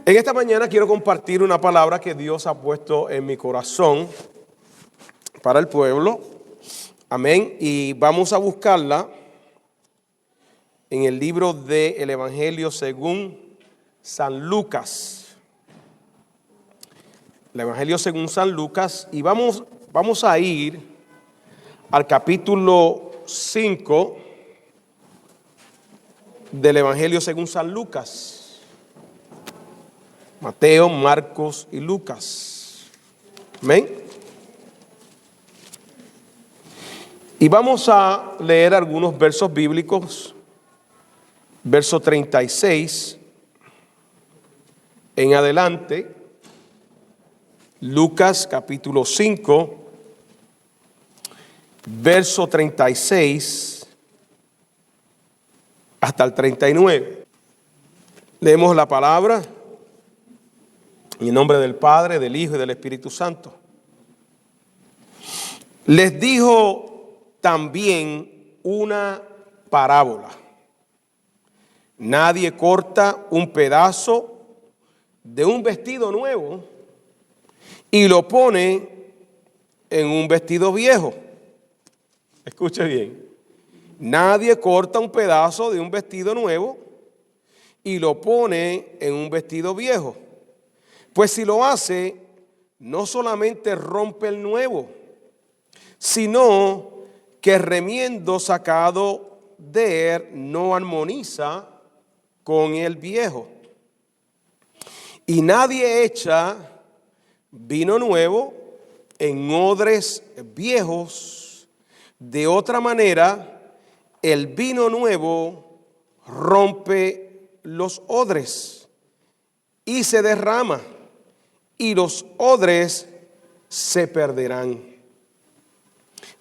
En esta mañana quiero compartir una palabra que Dios ha puesto en mi corazón para el pueblo. Amén. Y vamos a buscarla en el libro del Evangelio según San Lucas. El Evangelio según San Lucas. Y vamos a ir al capítulo 5 del Evangelio según San Lucas. Mateo, Marcos y Lucas. Amén. Y vamos a leer algunos versos bíblicos. Verso 36 en adelante. Lucas capítulo 5, verso 36 hasta el 39. Leemos la palabra. En el nombre del Padre, del Hijo y del Espíritu Santo. Les dijo también una parábola. Nadie corta un pedazo de un vestido nuevo y lo pone en un vestido viejo. Escuche bien. Nadie corta un pedazo de un vestido nuevo y lo pone en un vestido viejo. Pues si lo hace, no solamente rompe el nuevo, sino que remiendo sacado de él no armoniza con el viejo. Y nadie echa vino nuevo en odres viejos. De otra manera, el vino nuevo rompe los odres y se derrama, y los odres se perderán.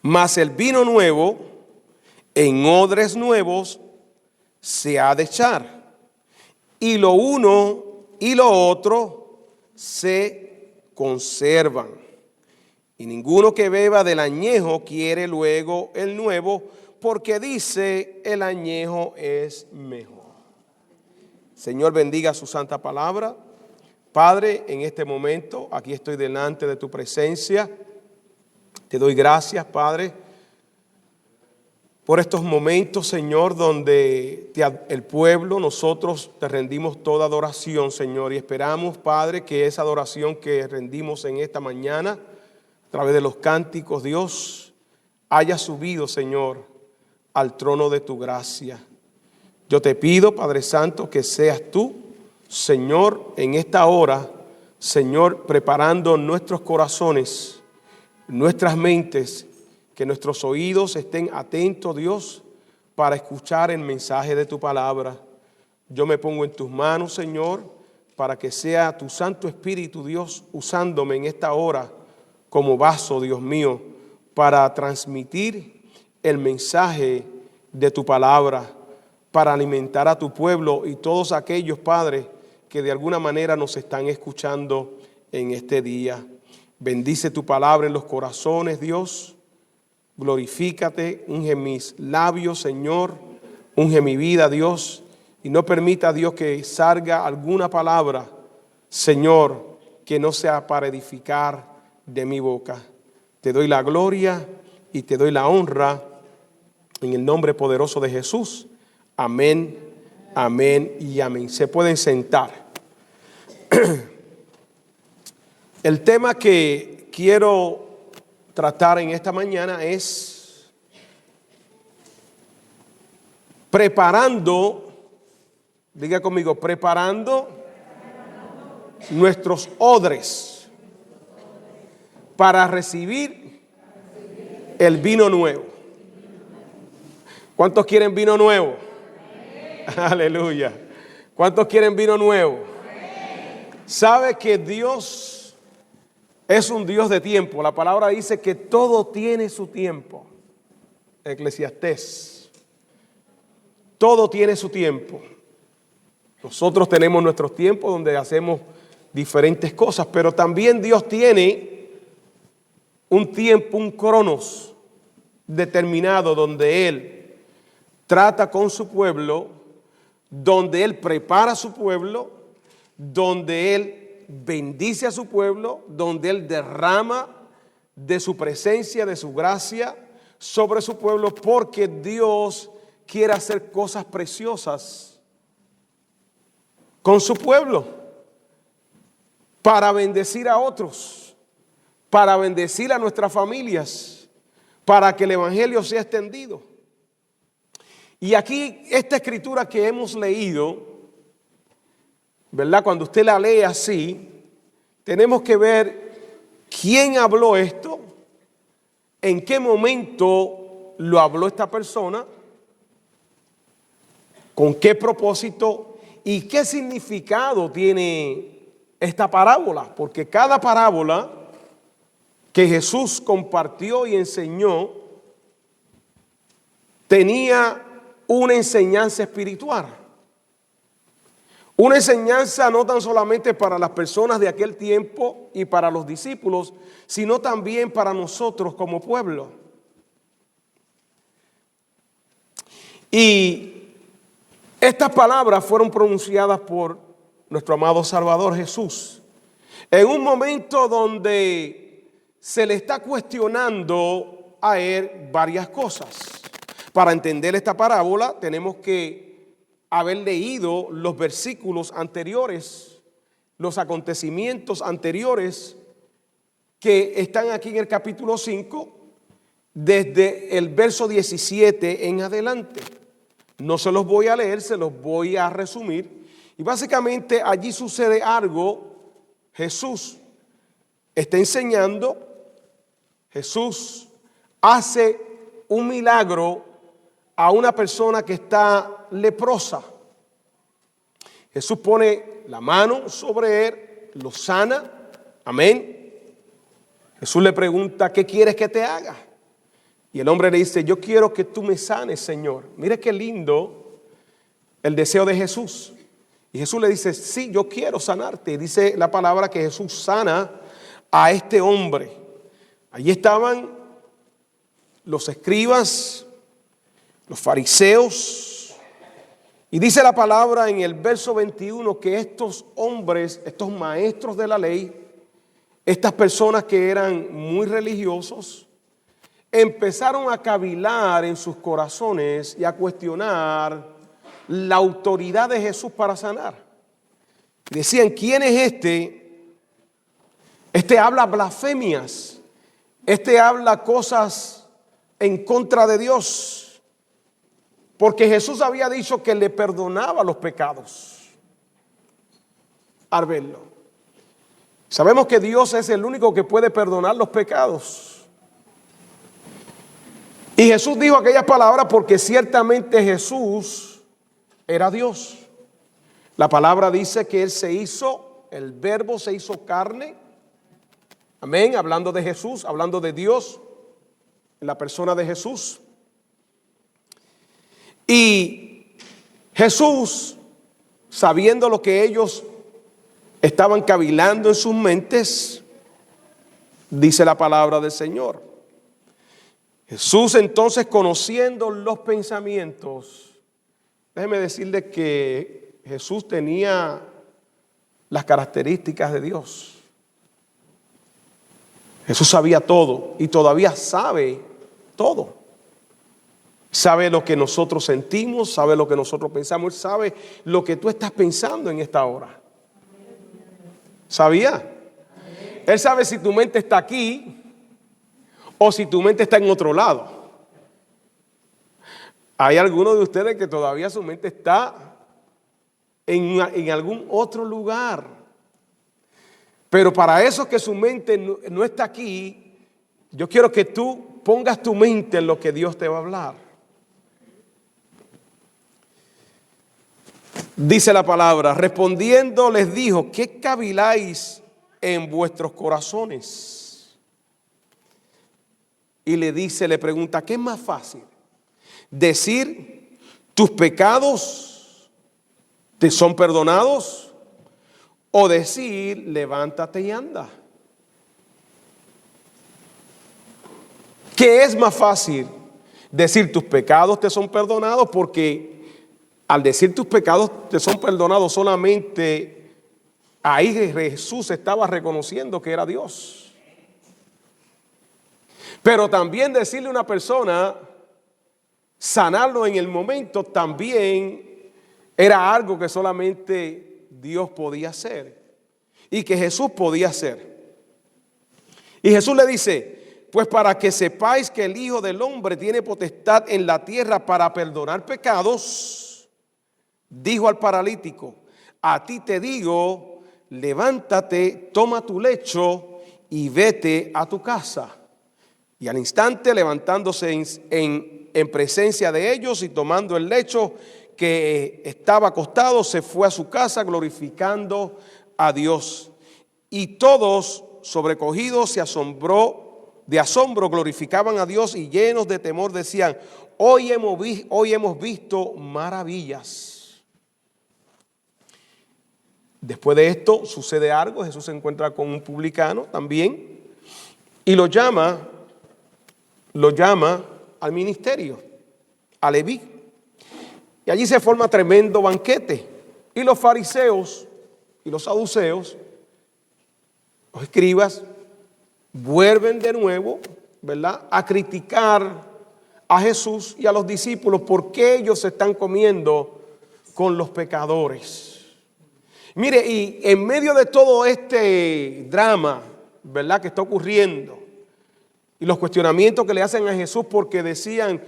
Mas el vino nuevo en odres nuevos se ha de echar, y lo uno y lo otro se conservan. Y ninguno que beba del añejo quiere luego el nuevo, porque dice el añejo es mejor. Señor, bendiga su santa palabra. Padre, en este momento, aquí estoy delante de tu presencia. Te doy gracias, Padre, por estos momentos, Señor, donde el pueblo, nosotros te rendimos toda adoración, Señor, y esperamos, Padre, que esa adoración que rendimos en esta mañana, a través de los cánticos, Dios, haya subido, Señor, al trono de tu gracia. Yo te pido, Padre Santo, que seas tú, Señor, en esta hora, Señor, preparando nuestros corazones, nuestras mentes, que nuestros oídos estén atentos, Dios, para escuchar el mensaje de tu palabra. Yo me pongo en tus manos, Señor, para que sea tu Santo Espíritu, Dios, usándome en esta hora como vaso, Dios mío, para transmitir el mensaje de tu palabra, para alimentar a tu pueblo y todos aquellos, Padre, que de alguna manera nos están escuchando en este día. Bendice tu palabra en los corazones, Dios. Glorifícate, unge mis labios, Señor. Unge mi vida, Dios. Y no permita, Dios, que salga alguna palabra, Señor, que no sea para edificar de mi boca. Te doy la gloria y te doy la honra en el nombre poderoso de Jesús. Amén, amén y amén. Se pueden sentar. El tema que quiero tratar en esta mañana es preparando, diga conmigo, preparando nuestros odres para recibir el vino nuevo. ¿Cuántos quieren vino nuevo? Aleluya. ¿Cuántos quieren vino nuevo? ¿Sabe que Dios es un Dios de tiempo? La palabra dice que todo tiene su tiempo. Eclesiastés. Todo tiene su tiempo. Nosotros tenemos nuestros tiempos donde hacemos diferentes cosas, pero también Dios tiene un tiempo, un cronos determinado donde Él trata con su pueblo, donde Él prepara a su pueblo donde Él bendice a su pueblo, donde Él derrama de su presencia, de su gracia sobre su pueblo, porque Dios quiere hacer cosas preciosas con su pueblo para bendecir a otros, para bendecir a nuestras familias, para que el evangelio sea extendido. Y aquí esta escritura que hemos leído, ¿verdad? Cuando usted la lee así, tenemos que ver quién habló esto, en qué momento lo habló esta persona, con qué propósito y qué significado tiene esta parábola. Porque cada parábola que Jesús compartió y enseñó tenía una enseñanza espiritual. Una enseñanza no tan solamente para las personas de aquel tiempo y para los discípulos, sino también para nosotros como pueblo. Y estas palabras fueron pronunciadas por nuestro amado Salvador Jesús en un momento donde se le está cuestionando a Él varias cosas. Para entender esta parábola tenemos que haber leído los versículos anteriores, los acontecimientos anteriores que están aquí en el capítulo 5, desde el verso 17 en adelante. No se los voy a leer, se los voy a resumir. Y básicamente allí sucede algo. Jesús está enseñando, Jesús hace un milagro a una persona que está leprosa. Jesús pone la mano sobre él, lo sana, amén. Jesús le pregunta, ¿qué quieres que te haga? Y el hombre le dice, yo quiero que tú me sanes, Señor. Mire qué lindo el deseo de Jesús. Y Jesús le dice, sí, yo quiero sanarte. Y dice la palabra que Jesús sana a este hombre. Allí estaban los escribas, los fariseos. Y dice la palabra en el verso 21 que estos hombres, estos maestros de la ley, estas personas que eran muy religiosos, empezaron a cavilar en sus corazones y a cuestionar la autoridad de Jesús para sanar. Decían, ¿quién es este? Este habla blasfemias. Este habla cosas en contra de Dios. Porque Jesús había dicho que le perdonaba los pecados al verlo. Sabemos que Dios es el único que puede perdonar los pecados. Y Jesús dijo aquellas palabras porque ciertamente Jesús era Dios. La palabra dice que Él se hizo, el verbo se hizo carne. Amén, hablando de Jesús, hablando de Dios, en la persona de Jesús. Y Jesús, sabiendo lo que ellos estaban cavilando en sus mentes, dice la palabra del Señor. Jesús entonces, conociendo los pensamientos, déjeme decirle que Jesús tenía las características de Dios. Jesús sabía todo y todavía sabe todo. Sabe lo que nosotros sentimos, sabe lo que nosotros pensamos, Él sabe lo que tú estás pensando en esta hora. ¿Sabía? Él sabe si tu mente está aquí o si tu mente está en otro lado. Hay algunos de ustedes que todavía su mente está en algún otro lugar. Pero para eso que su mente no está aquí, yo quiero que tú pongas tu mente en lo que Dios te va a hablar. Dice la palabra, respondiendo les dijo, ¿qué caviláis en vuestros corazones? Y le pregunta, ¿qué es más fácil? Decir, tus pecados te son perdonados, o decir, levántate y anda. ¿Qué es más fácil? Decir, tus pecados te son perdonados, porque al decir tus pecados te son perdonados solamente Ahí Jesús estaba reconociendo que era Dios. Pero también decirle a una persona, sanarlo en el momento, también era algo que solamente Dios podía hacer y que Jesús podía hacer. Y Jesús le dice, pues para que sepáis que el Hijo del Hombre tiene potestad en la tierra para perdonar pecados, dijo al paralítico, a ti te digo, levántate, toma tu lecho y vete a tu casa. Y al instante, levantándose en presencia de ellos y tomando el lecho que estaba acostado, se fue a su casa glorificando a Dios. Y todos, sobrecogidos de asombro, glorificaban a Dios y llenos de temor decían, hoy hemos visto maravillas. Después de esto sucede algo, Jesús se encuentra con un publicano también y lo llama al ministerio, a Leví. Y allí se forma tremendo banquete. Y los fariseos y los saduceos, los escribas, vuelven de nuevo, ¿verdad?, a criticar a Jesús y a los discípulos porque ellos se están comiendo con los pecadores. Mire, y en medio de todo este drama, ¿verdad?, que está ocurriendo, y los cuestionamientos que le hacen a Jesús porque decían,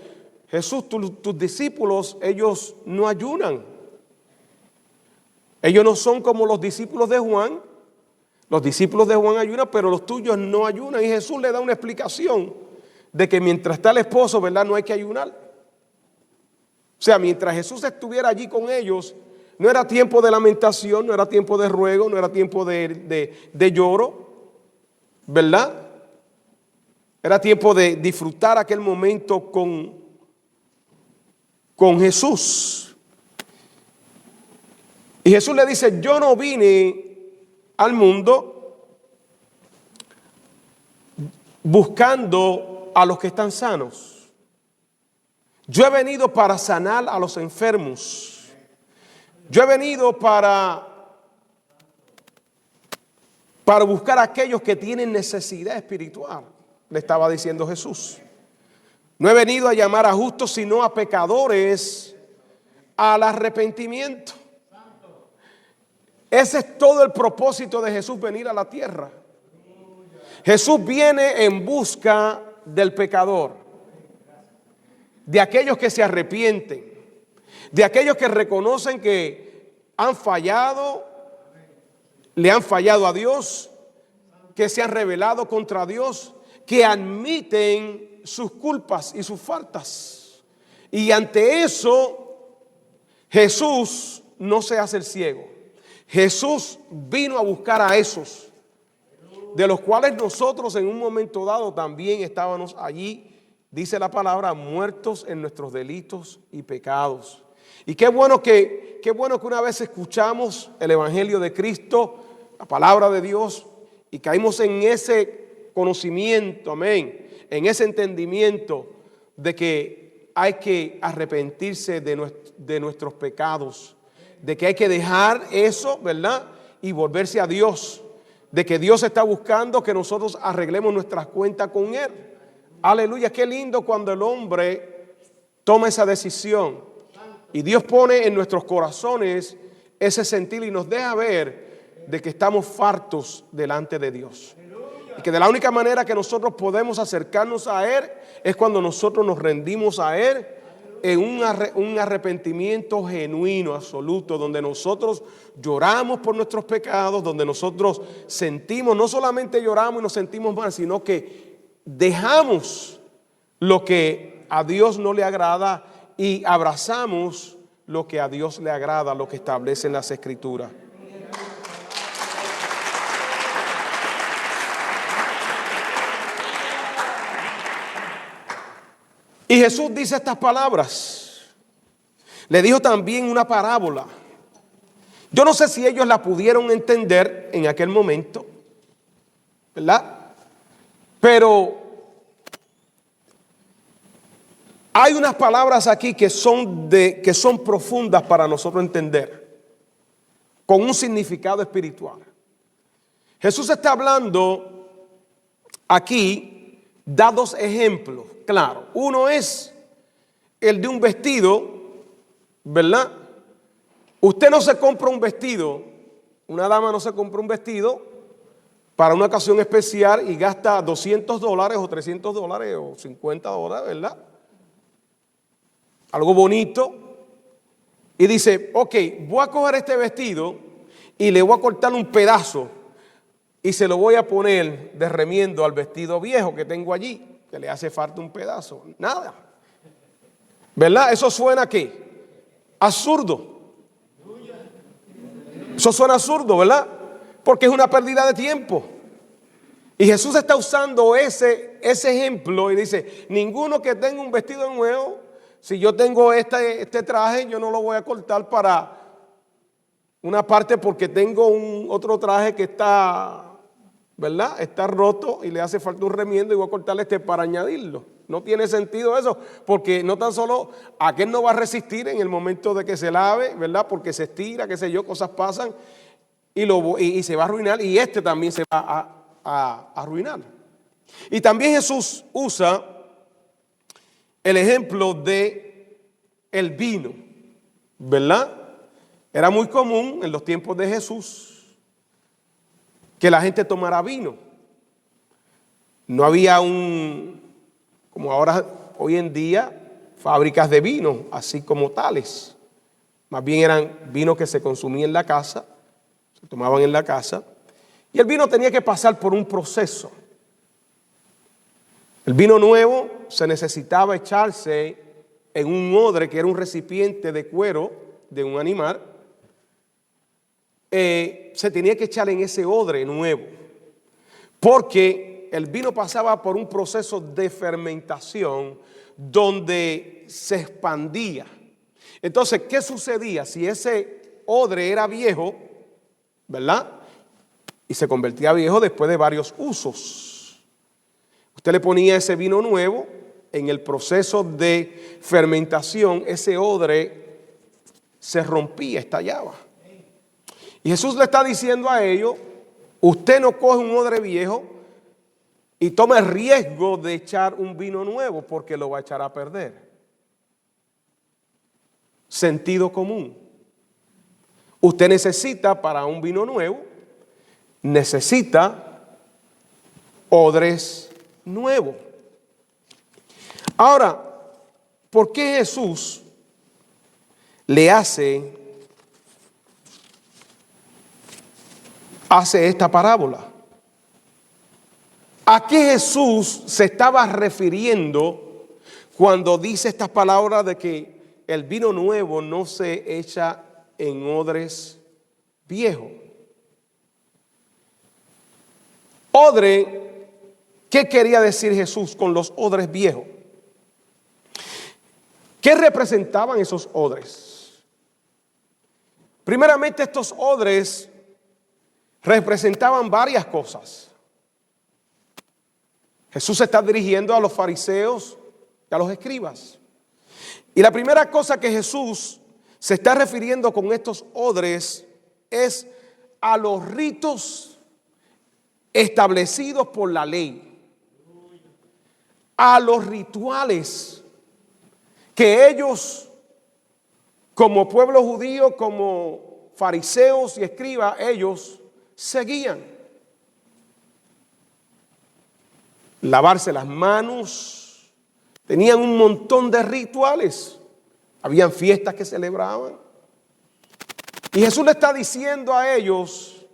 Jesús, tus discípulos, ellos no ayunan. Ellos no son como los discípulos de Juan. Los discípulos de Juan ayunan, pero los tuyos no ayunan. Y Jesús le da una explicación de que mientras está el esposo, ¿verdad?, no hay que ayunar. O sea, mientras Jesús estuviera allí con ellos, no era tiempo de lamentación, no era tiempo de ruego, no era tiempo de lloro, ¿verdad? Era tiempo de disfrutar aquel momento con Jesús. Y Jesús le dice, yo no vine al mundo buscando a los que están sanos. Yo he venido para sanar a los enfermos. Yo he venido para buscar a aquellos que tienen necesidad espiritual, le estaba diciendo Jesús. No he venido a llamar a justos, sino a pecadores al arrepentimiento. Ese es todo el propósito de Jesús venir a la tierra. Jesús viene en busca del pecador, de aquellos que se arrepienten, de aquellos que reconocen que han fallado, le han fallado a Dios, que se han rebelado contra Dios, que admiten sus culpas y sus faltas. Y ante eso, Jesús no se hace el ciego. Jesús vino a buscar a esos, de los cuales nosotros en un momento dado también estábamos allí, dice la palabra, muertos en nuestros delitos y pecados. Y qué bueno que una vez escuchamos el Evangelio de Cristo, la palabra de Dios, y caímos en ese conocimiento, amén, en ese entendimiento de que hay que arrepentirse de nuestros pecados, de que hay que dejar eso, ¿verdad?, y volverse a Dios, de que Dios está buscando que nosotros arreglemos nuestras cuentas con Él. Aleluya, qué lindo cuando el hombre toma esa decisión. Y Dios pone en nuestros corazones ese sentir y nos deja ver de que estamos fartos delante de Dios. Y que de la única manera que nosotros podemos acercarnos a Él es cuando nosotros nos rendimos a Él en un arrepentimiento genuino, absoluto, donde nosotros lloramos por nuestros pecados, donde nosotros sentimos, no solamente lloramos y nos sentimos mal, sino que dejamos lo que a Dios no le agrada y abrazamos lo que a Dios le agrada, lo que establecen las Escrituras. Y Jesús dice estas palabras. Le dijo también una parábola. Yo no sé si ellos la pudieron entender en aquel momento, ¿verdad? Pero hay unas palabras aquí que son profundas para nosotros entender. con un significado espiritual. Jesús está hablando aquí, da dos ejemplos, claro. Uno es el de un vestido, ¿verdad? Usted no se compra un vestido, una dama no se compra un vestido para una ocasión especial y gasta $200 o $300 o $50, ¿verdad? Algo bonito. Y dice, ok, voy a coger este vestido y le voy a cortar un pedazo y se lo voy a poner de remiendo al vestido viejo que tengo allí, que le hace falta un pedazo. Nada. ¿Verdad? Eso suena ¿a qué? Absurdo. Eso suena absurdo, ¿verdad? Porque es una pérdida de tiempo. Y Jesús está usando ese ejemplo y dice, ninguno que tenga un vestido nuevo, si yo tengo este traje, yo no lo voy a cortar para una parte porque tengo otro traje que está, ¿verdad? Está roto y le hace falta un remiendo y voy a cortarle para añadirlo. No tiene sentido eso, porque no tan solo aquel no va a resistir en el momento de que se lave, ¿verdad? Porque se estira, qué sé yo, cosas pasan y se va a arruinar, y este también se va a arruinar. Y también Jesús usa el ejemplo de el vino, ¿verdad? Era muy común en los tiempos de Jesús que la gente tomara vino. No había como ahora, hoy en día, fábricas de vino, así como tales. Más bien eran vinos que se consumían en la casa, se tomaban en la casa. Y el vino tenía que pasar por un proceso. El vino nuevo se necesitaba echarse en un odre, que era un recipiente de cuero de un animal. Se tenía que echar en ese odre nuevo, porque el vino pasaba por un proceso de fermentación donde se expandía. Entonces, ¿qué sucedía? Si ese odre era viejo, ¿verdad? Y se convertía viejo después de varios usos. Usted le ponía ese vino nuevo, en el proceso de fermentación, ese odre se rompía, estallaba. Y Jesús le está diciendo a ellos, usted no coge un odre viejo y toma el riesgo de echar un vino nuevo porque lo va a echar a perder. Sentido común. Usted necesita para un vino nuevo, necesita odres nuevos. Ahora, ¿por qué Jesús le hace esta parábola? ¿A qué Jesús se estaba refiriendo cuando dice estas palabras de que el vino nuevo no se echa en odres viejos? Odre, ¿qué quería decir Jesús con los odres viejos? ¿Qué representaban esos odres? Primeramente, estos odres representaban varias cosas. Jesús se está dirigiendo a los fariseos y a los escribas. Y la primera cosa que Jesús se está refiriendo con estos odres es a los ritos establecidos por la ley, a los rituales que ellos, como pueblo judío, como fariseos y escribas, ellos seguían. Lavarse las manos, tenían un montón de rituales, habían fiestas que celebraban. Y Jesús le está diciendo a ellos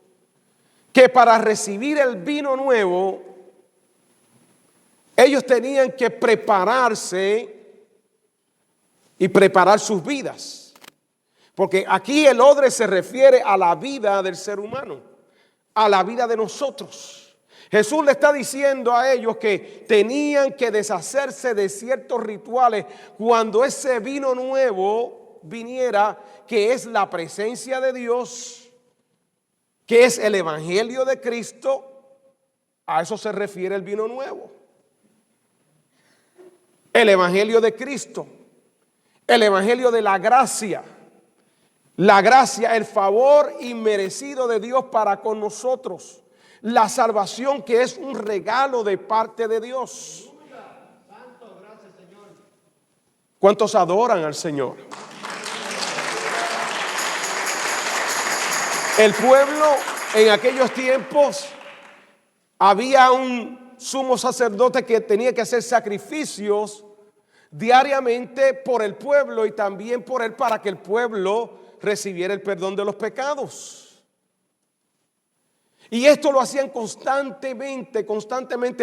que para recibir el vino nuevo, ellos tenían que prepararse y preparar sus vidas. Porque aquí el odre se refiere a la vida del ser humano, a la vida de nosotros. Jesús le está diciendo a ellos que tenían que deshacerse de ciertos rituales cuando ese vino nuevo viniera, que es la presencia de Dios, que es el evangelio de Cristo. A eso se refiere el vino nuevo. El evangelio de Cristo, el evangelio de la gracia, La gracia, el favor inmerecido de Dios para con nosotros. La salvación, que es un regalo de parte de Dios. ¿Cuántos adoran al Señor? El pueblo en aquellos tiempos, había un sumo sacerdote que tenía que hacer sacrificios diariamente por el pueblo y también por él, para que el pueblo recibiera el perdón de los pecados. Y esto lo hacían constantemente,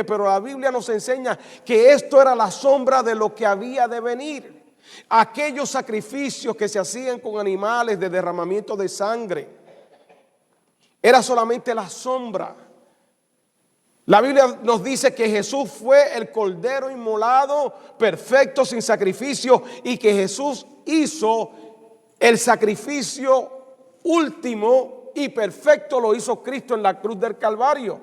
pero la Biblia nos enseña que esto era la sombra de lo que había de venir. Aquellos sacrificios que se hacían con animales de derramamiento de sangre, era solamente la sombra. La Biblia nos dice que Jesús fue el cordero inmolado, perfecto, sin sacrificio, y que Jesús hizo el sacrificio último y perfecto, lo hizo Cristo en la cruz del Calvario,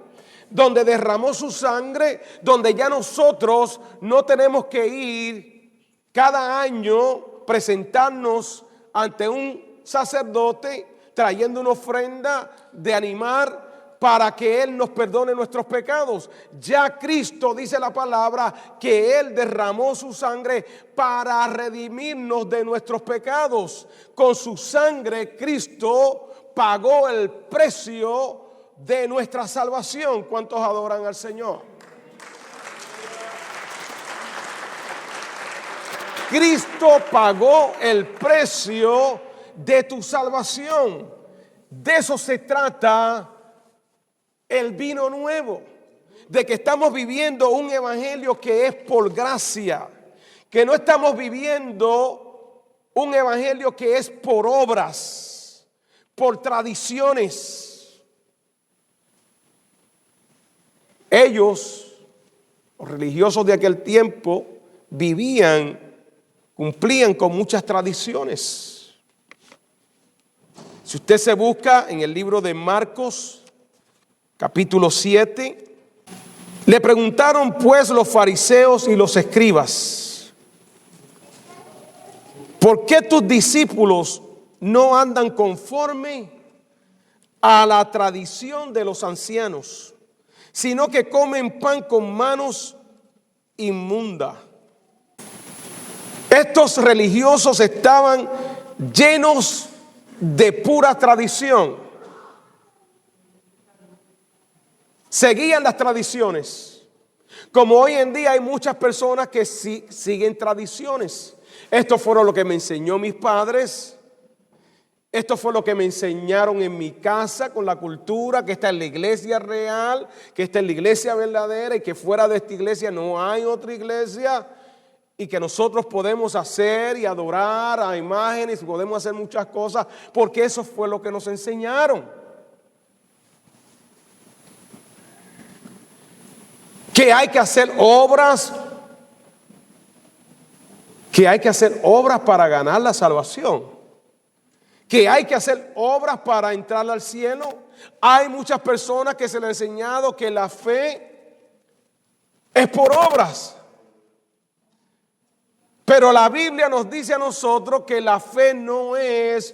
donde derramó su sangre, donde ya nosotros no tenemos que ir cada año, presentarnos ante un sacerdote trayendo una ofrenda de animal para que Él nos perdone nuestros pecados. Ya Cristo, dice la palabra, que Él derramó su sangre para redimirnos de nuestros pecados. Con su sangre Cristo pagó el precio de nuestra salvación. ¿Cuántos adoran al Señor? Cristo pagó el precio de tu salvación. De eso se trata el vino nuevo, de que estamos viviendo un evangelio que es por gracia, que no estamos viviendo un evangelio que es por obras, por tradiciones. Ellos, los religiosos de aquel tiempo, cumplían con muchas tradiciones. Si usted se busca en el libro de Marcos, capítulo 7, le preguntaron pues los fariseos y los escribas: ¿por qué tus discípulos no andan conforme a la tradición de los ancianos, sino que comen pan con manos inmundas? Estos religiosos estaban llenos de pura tradición. Seguían las tradiciones. Como hoy en día hay muchas personas que siguen tradiciones. Esto fue lo que me enseñó mis padres. Esto fue lo que me enseñaron en mi casa con la cultura, que está en la iglesia real, que está en la iglesia verdadera y que fuera de esta iglesia no hay otra iglesia. Y que nosotros podemos hacer y adorar a imágenes, podemos hacer muchas cosas, porque eso fue lo que nos enseñaron. Que hay que hacer obras, para ganar la salvación, que hay que hacer obras para entrar al cielo. Hay muchas personas que se les ha enseñado que la fe es por obras. Pero la Biblia nos dice a nosotros que la fe no es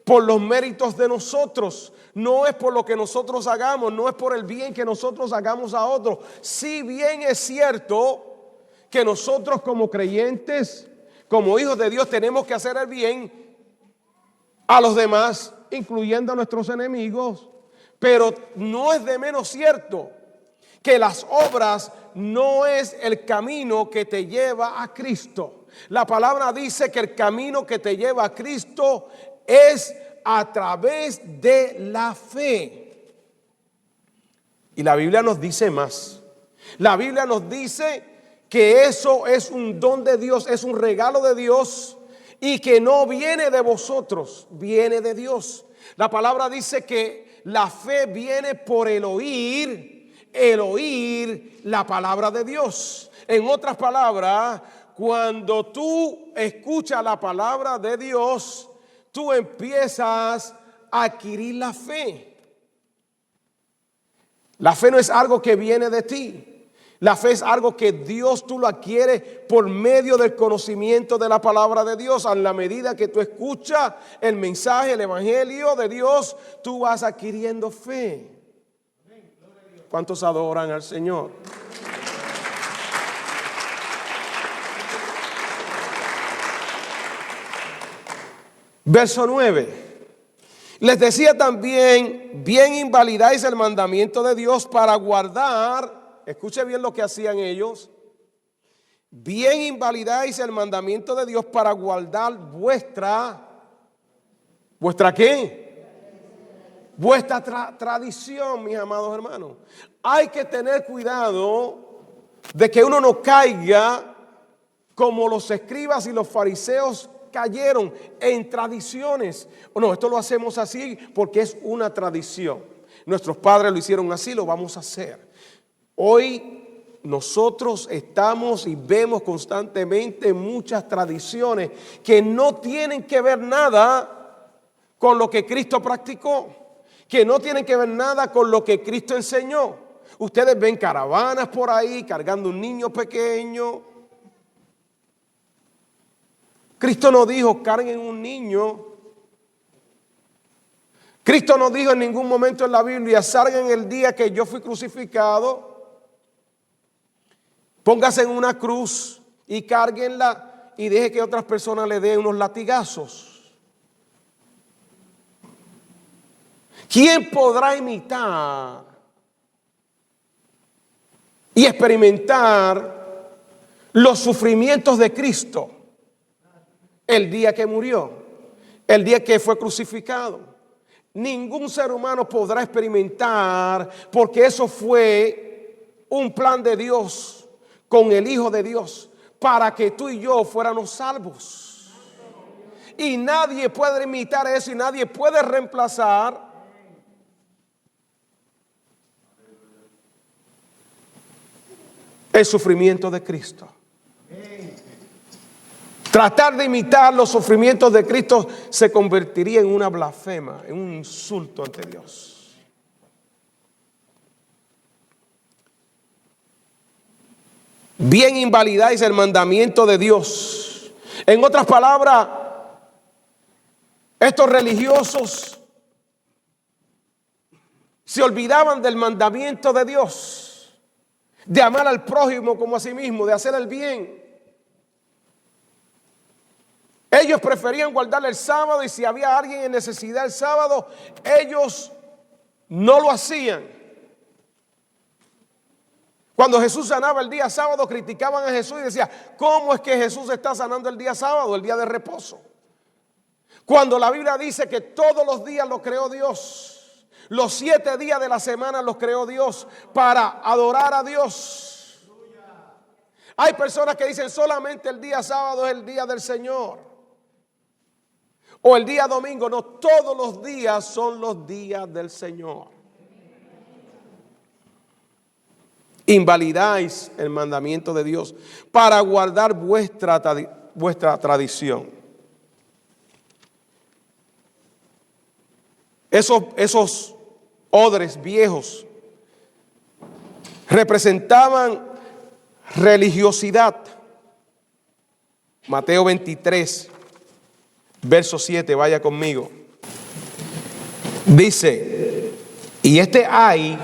por los méritos de nosotros, no es por lo que nosotros hagamos, no es por el bien que nosotros hagamos a otros. Si bien es cierto que nosotros como creyentes, como hijos de Dios, tenemos que hacer el bien a los demás, incluyendo a nuestros enemigos, pero no es de menos cierto que las obras no es el camino que te lleva a Cristo. La palabra dice que el camino que te lleva a Cristo es a través de la fe. Y la Biblia nos dice más. La Biblia nos dice que eso es un don de Dios, es un regalo de Dios y que no viene de vosotros, viene de Dios. La palabra dice que la fe viene por el oír la palabra de Dios. En otras palabras, cuando tú escuchas la palabra de Dios, tú empiezas a adquirir la fe. La fe no es algo que viene de ti. La fe es algo que Dios tú lo adquieres por medio del conocimiento de la palabra de Dios. A la medida que tú escuchas el mensaje, el evangelio de Dios, tú vas adquiriendo fe. ¿Cuántos adoran al Señor? Verso 9. Les decía también, bien invalidáis el mandamiento de Dios para guardar, escuche bien lo que hacían ellos, bien invalidáis el mandamiento de Dios para guardar ¿vuestra qué? Vuestra tradición, mis amados hermanos. Hay que tener cuidado de que uno no caiga como los escribas y los fariseos cayeron en tradiciones. No, esto lo hacemos así porque es una tradición. Nuestros padres lo hicieron así, lo vamos a hacer. Hoy nosotros estamos y vemos constantemente muchas tradiciones que no tienen que ver nada con lo que Cristo practicó, que no tienen que ver nada con lo que Cristo enseñó. Ustedes ven caravanas por ahí cargando un niño pequeño. Cristo no dijo carguen un niño. Cristo no dijo en ningún momento en la Biblia salgan el día que yo fui crucificado, póngase en una cruz y cárguenla y deje que otras personas le den unos latigazos. ¿Quién podrá imitar y experimentar los sufrimientos de Cristo el día que murió, el día que fue crucificado? Ningún ser humano podrá experimentar, porque eso fue un plan de Dios con el Hijo de Dios para que tú y yo fuéramos salvos. Y nadie puede imitar eso y nadie puede reemplazar el sufrimiento de Cristo. Tratar de imitar los sufrimientos de Cristo se convertiría en una blasfema, en un insulto ante Dios. Bien invalidáis el mandamiento de Dios. En otras palabras, estos religiosos se olvidaban del mandamiento de Dios, de amar al prójimo como a sí mismo, de hacer el bien. Ellos preferían guardar el sábado y si había alguien en necesidad el sábado, ellos no lo hacían. Cuando Jesús sanaba el día sábado, criticaban a Jesús y decían, ¿cómo es que Jesús está sanando el día sábado, el día de reposo? Cuando la Biblia dice que todos los días lo creó Dios, los 7 días de la semana los creó Dios para adorar a Dios. Hay personas que dicen solamente el día sábado es el día del Señor. O el día domingo. No, todos los días son los días del Señor. Invalidáis el mandamiento de Dios para guardar vuestra tradición. Esos odres viejos representaban religiosidad. Mateo 23, verso 7, vaya conmigo. Dice, y este ay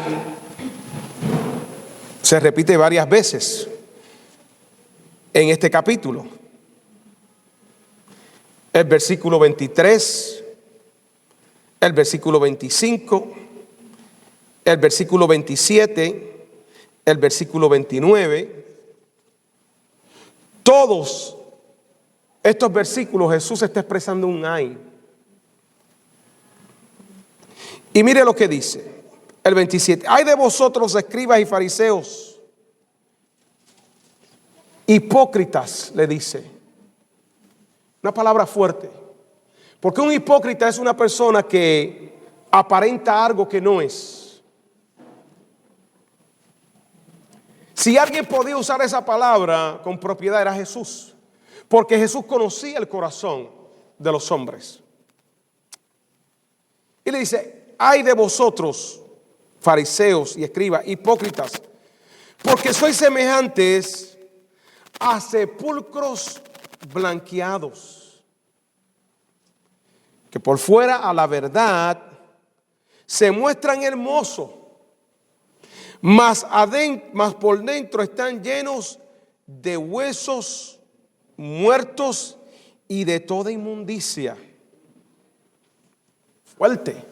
se repite varias veces en este capítulo. El versículo 23, el versículo 25, el versículo 27, el versículo 29. Todos estos versículos Jesús está expresando un ay. Y mire lo que dice el 27. Ay de vosotros, escribas y fariseos, hipócritas, le dice. Una palabra fuerte. Porque un hipócrita es una persona que aparenta algo que no es. Si alguien podía usar esa palabra con propiedad era Jesús. Porque Jesús conocía el corazón de los hombres. Y le dice, ay de vosotros, fariseos y escribas, hipócritas, Porque sois semejantes a sepulcros blanqueados, que por fuera a la verdad se muestran hermosos, mas por dentro están llenos de huesos muertos y de toda inmundicia. Fuerte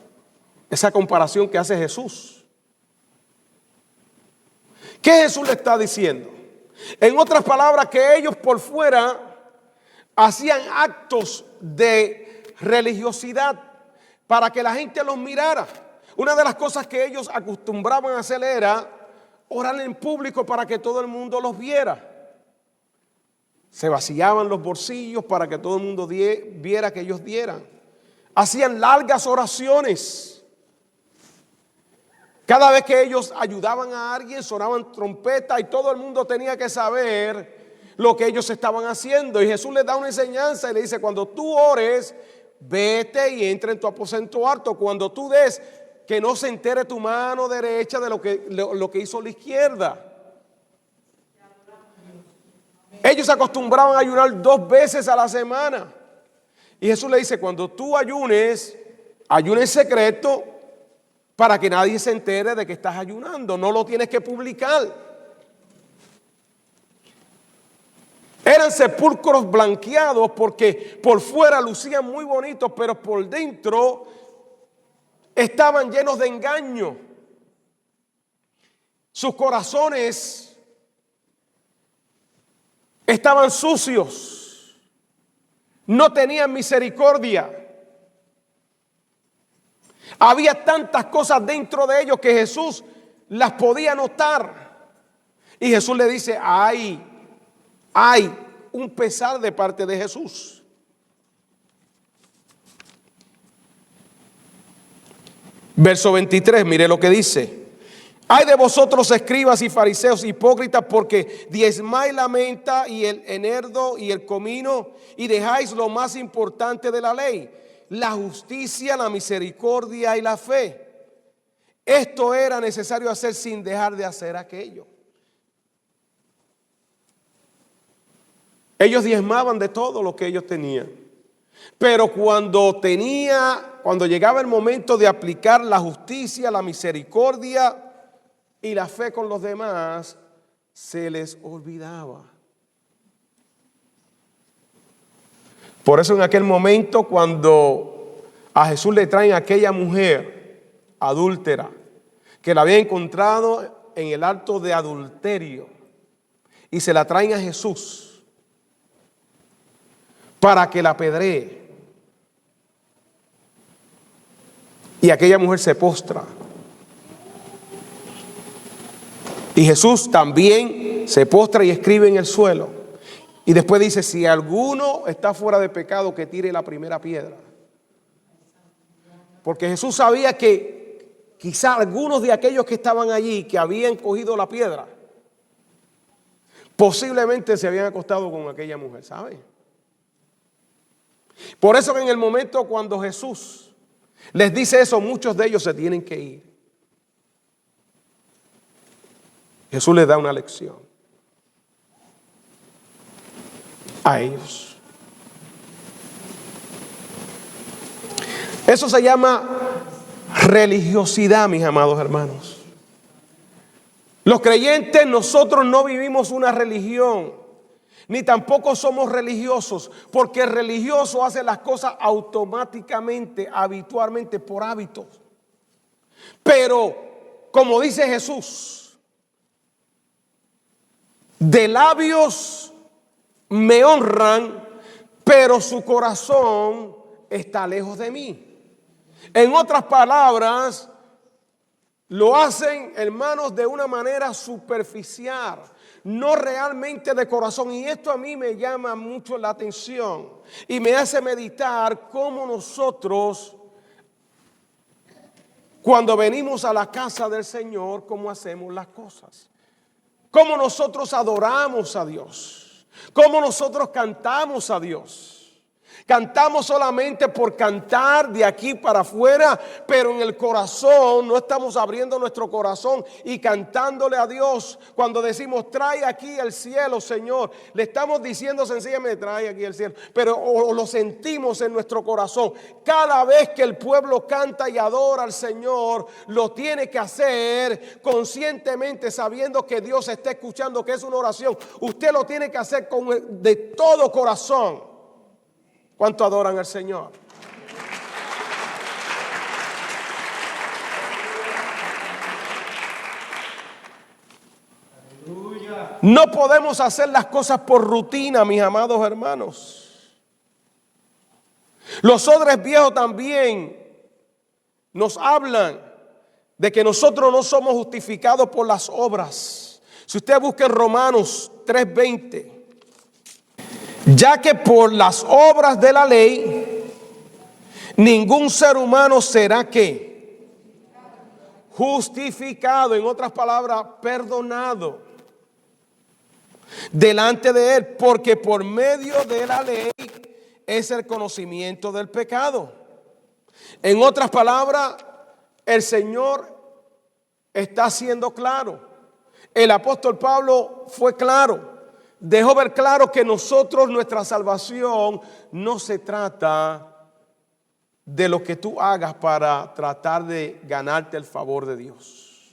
esa comparación que hace Jesús. ¿Qué Jesús le está diciendo? En otras palabras, que ellos por fuera hacían actos de religiosidad para que la gente los mirara. Una de las cosas que ellos acostumbraban a hacer era orar en público para que todo el mundo los viera. Se vaciaban los bolsillos para que todo el mundo viera que ellos dieran. Hacían largas oraciones. Cada vez que ellos ayudaban a alguien, sonaban trompetas y todo el mundo tenía que saber lo que ellos estaban haciendo. Y Jesús les da una enseñanza y le dice: cuando tú ores, vete y entra en tu aposento alto. Cuando tú des, que no se entere tu mano derecha de lo que hizo la izquierda. Ellos se acostumbraban a ayunar 2 veces a la semana. Y Jesús le dice: cuando tú ayunes, ayuna en secreto para que nadie se entere de que estás ayunando. No lo tienes que publicar. Eran sepulcros blanqueados porque por fuera lucían muy bonitos, pero por dentro estaban llenos de engaño. Sus corazones estaban sucios, no tenían misericordia. Había tantas cosas dentro de ellos que Jesús las podía notar. Y Jesús le dice: hay un pesar de parte de Jesús. Verso 23, mire lo que dice: ay de vosotros, escribas y fariseos hipócritas, porque diezmáis la menta y el enherdo y el comino, y dejáis lo más importante de la ley, la justicia, la misericordia y la fe. Esto era necesario hacer sin dejar de hacer aquello. Ellos diezmaban de todo lo que ellos tenían. Pero cuando llegaba el momento de aplicar la justicia, la misericordia y la fe con los demás, se les olvidaba. Por eso en aquel momento, cuando a Jesús le traen a aquella mujer adúltera, que la había encontrado en el acto de adulterio, y se la traen a Jesús para que la apedree, y aquella mujer se postra, y Jesús también se postra y escribe en el suelo. Y después dice: si alguno está fuera de pecado, que tire la primera piedra. Porque Jesús sabía que quizá algunos de aquellos que estaban allí, que habían cogido la piedra, posiblemente se habían acostado con aquella mujer, ¿sabe? Por eso que en el momento cuando Jesús les dice eso, muchos de ellos se tienen que ir. Jesús les da una lección a ellos. Eso se llama religiosidad, mis amados hermanos. Los creyentes, nosotros no vivimos una religión, ni tampoco somos religiosos, porque el religioso hace las cosas automáticamente, habitualmente, por hábitos. Pero, como dice Jesús, de labios me honran, pero su corazón está lejos de mí. En otras palabras, lo hacen, hermanos, de una manera superficial, no realmente de corazón. Y esto a mí me llama mucho la atención y me hace meditar cómo nosotros, cuando venimos a la casa del Señor, cómo hacemos las cosas. Cómo nosotros adoramos a Dios. Cómo nosotros cantamos a Dios. Cantamos solamente por cantar de aquí para afuera, pero en el corazón no estamos abriendo nuestro corazón y cantándole a Dios. Cuando decimos trae aquí el cielo, Señor, le estamos diciendo sencillamente trae aquí el cielo, pero o lo sentimos en nuestro corazón. Cada vez que el pueblo canta y adora al Señor, lo tiene que hacer conscientemente, sabiendo que Dios está escuchando, que es una oración. Usted lo tiene que hacer de todo corazón. ¿Cuánto adoran al Señor? Aleluya. No podemos hacer las cosas por rutina, mis amados hermanos. Los odres viejos también nos hablan de que nosotros no somos justificados por las obras. Si usted busca en Romanos 3:20, ya que por las obras de la ley ningún ser humano será ¿qué? Justificado, en otras palabras, perdonado delante de él, porque por medio de la ley es el conocimiento del pecado. En otras palabras, el Señor está siendo claro. El apóstol Pablo fue claro. Dejó ver claro que nosotros, nuestra salvación, no se trata de lo que tú hagas para tratar de ganarte el favor de Dios.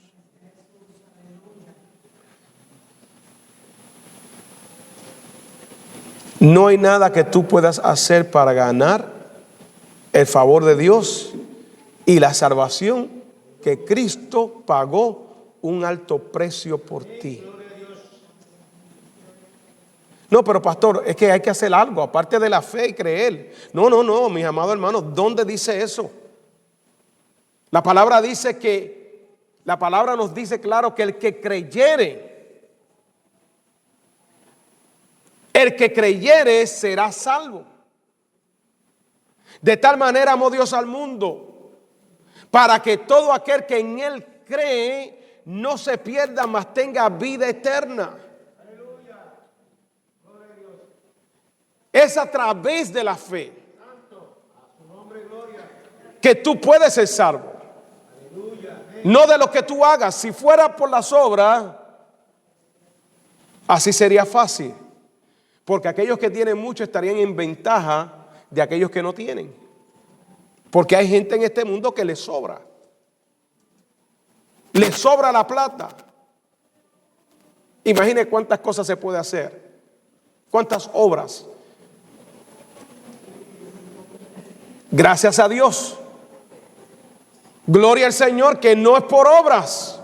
No hay nada que tú puedas hacer para ganar el favor de Dios y la salvación, que Cristo pagó un alto precio por ti. No, pero pastor, es que hay que hacer algo aparte de la fe y creer. No, mis amados hermanos, ¿dónde dice eso? La palabra nos dice claro que el que creyere será salvo. De tal manera amó Dios al mundo, para que todo aquel que en él cree no se pierda, mas tenga vida eterna. Es a través de la fe que tú puedes ser salvo. No de lo que tú hagas. Si fuera por las obras, así sería fácil. Porque aquellos que tienen mucho estarían en ventaja de aquellos que no tienen. Porque hay gente en este mundo que les sobra. Les sobra la plata. Imagine cuántas cosas se puede hacer. Cuántas obras. Gracias a Dios. Gloria al Señor, que no es por obras.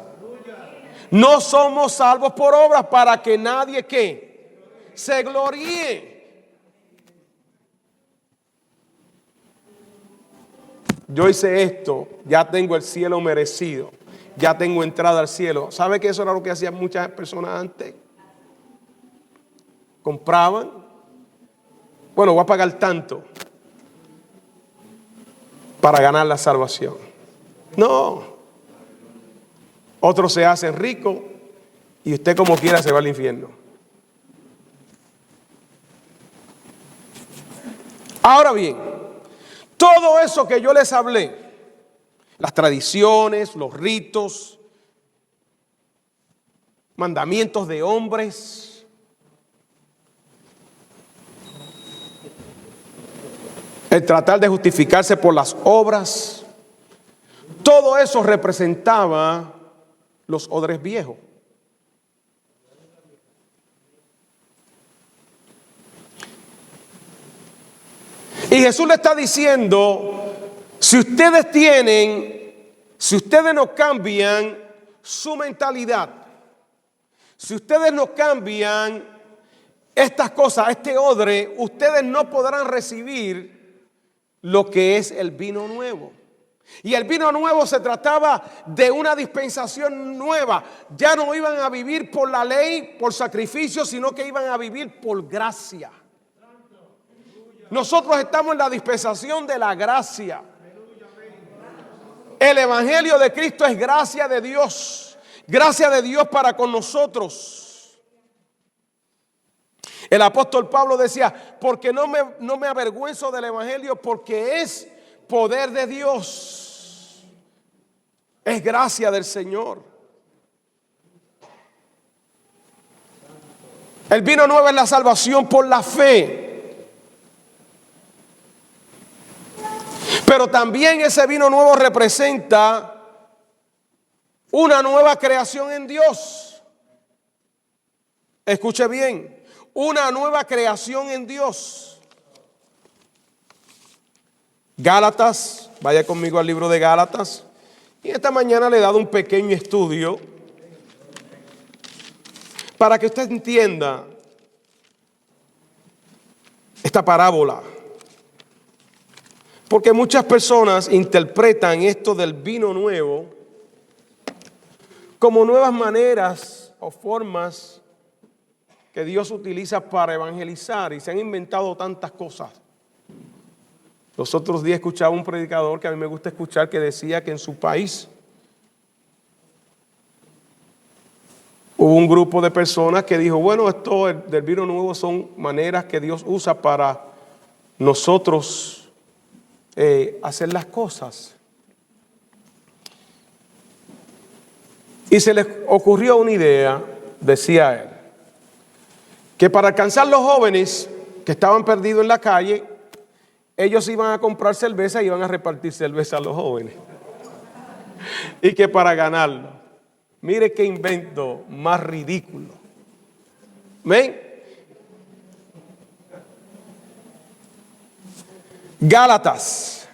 No somos salvos por obras para que nadie que se gloríe. Yo hice esto, ya tengo el cielo merecido, ya tengo entrada al cielo. ¿Sabe que eso era lo que hacían muchas personas antes? Compraban, bueno, voy a pagar tanto para ganar la salvación. No. Otros se hacen ricos y usted como quiera se va al infierno. Ahora bien, todo eso que yo les hablé, las tradiciones, los ritos, mandamientos de hombres, el tratar de justificarse por las obras, todo eso representaba los odres viejos. Y Jesús le está diciendo, si ustedes no cambian su mentalidad, si ustedes no cambian estas cosas, este odre, ustedes no podrán recibir lo que es el vino nuevo. Y el vino nuevo se trataba de una dispensación nueva. Ya no iban a vivir por la ley, por sacrificio, sino que iban a vivir por gracia. Nosotros estamos en la dispensación de la gracia. El evangelio de Cristo es gracia de Dios. Gracia de Dios para con nosotros. El apóstol Pablo decía, porque no me avergüenzo del evangelio, porque es poder de Dios. Es gracia del Señor. El vino nuevo es la salvación por la fe. Pero también ese vino nuevo representa una nueva creación en Dios. Escuche bien, una nueva creación en Dios. Gálatas, vaya conmigo al libro de Gálatas. Y esta mañana le he dado un pequeño estudio para que usted entienda esta parábola. Porque muchas personas interpretan esto del vino nuevo como nuevas maneras o formas que Dios utiliza para evangelizar, y se han inventado tantas cosas. Los otros días escuchaba un predicador que a mí me gusta escuchar, que decía que en su país hubo un grupo de personas que dijo, bueno, esto del vino nuevo son maneras que Dios usa para nosotros hacer las cosas. Y se les ocurrió una idea, decía él, que para alcanzar los jóvenes que estaban perdidos en la calle, ellos iban a comprar cerveza y iban a repartir cerveza a los jóvenes. Y que para ganarlo, mire qué invento más ridículo. ¿Ven? Gálatas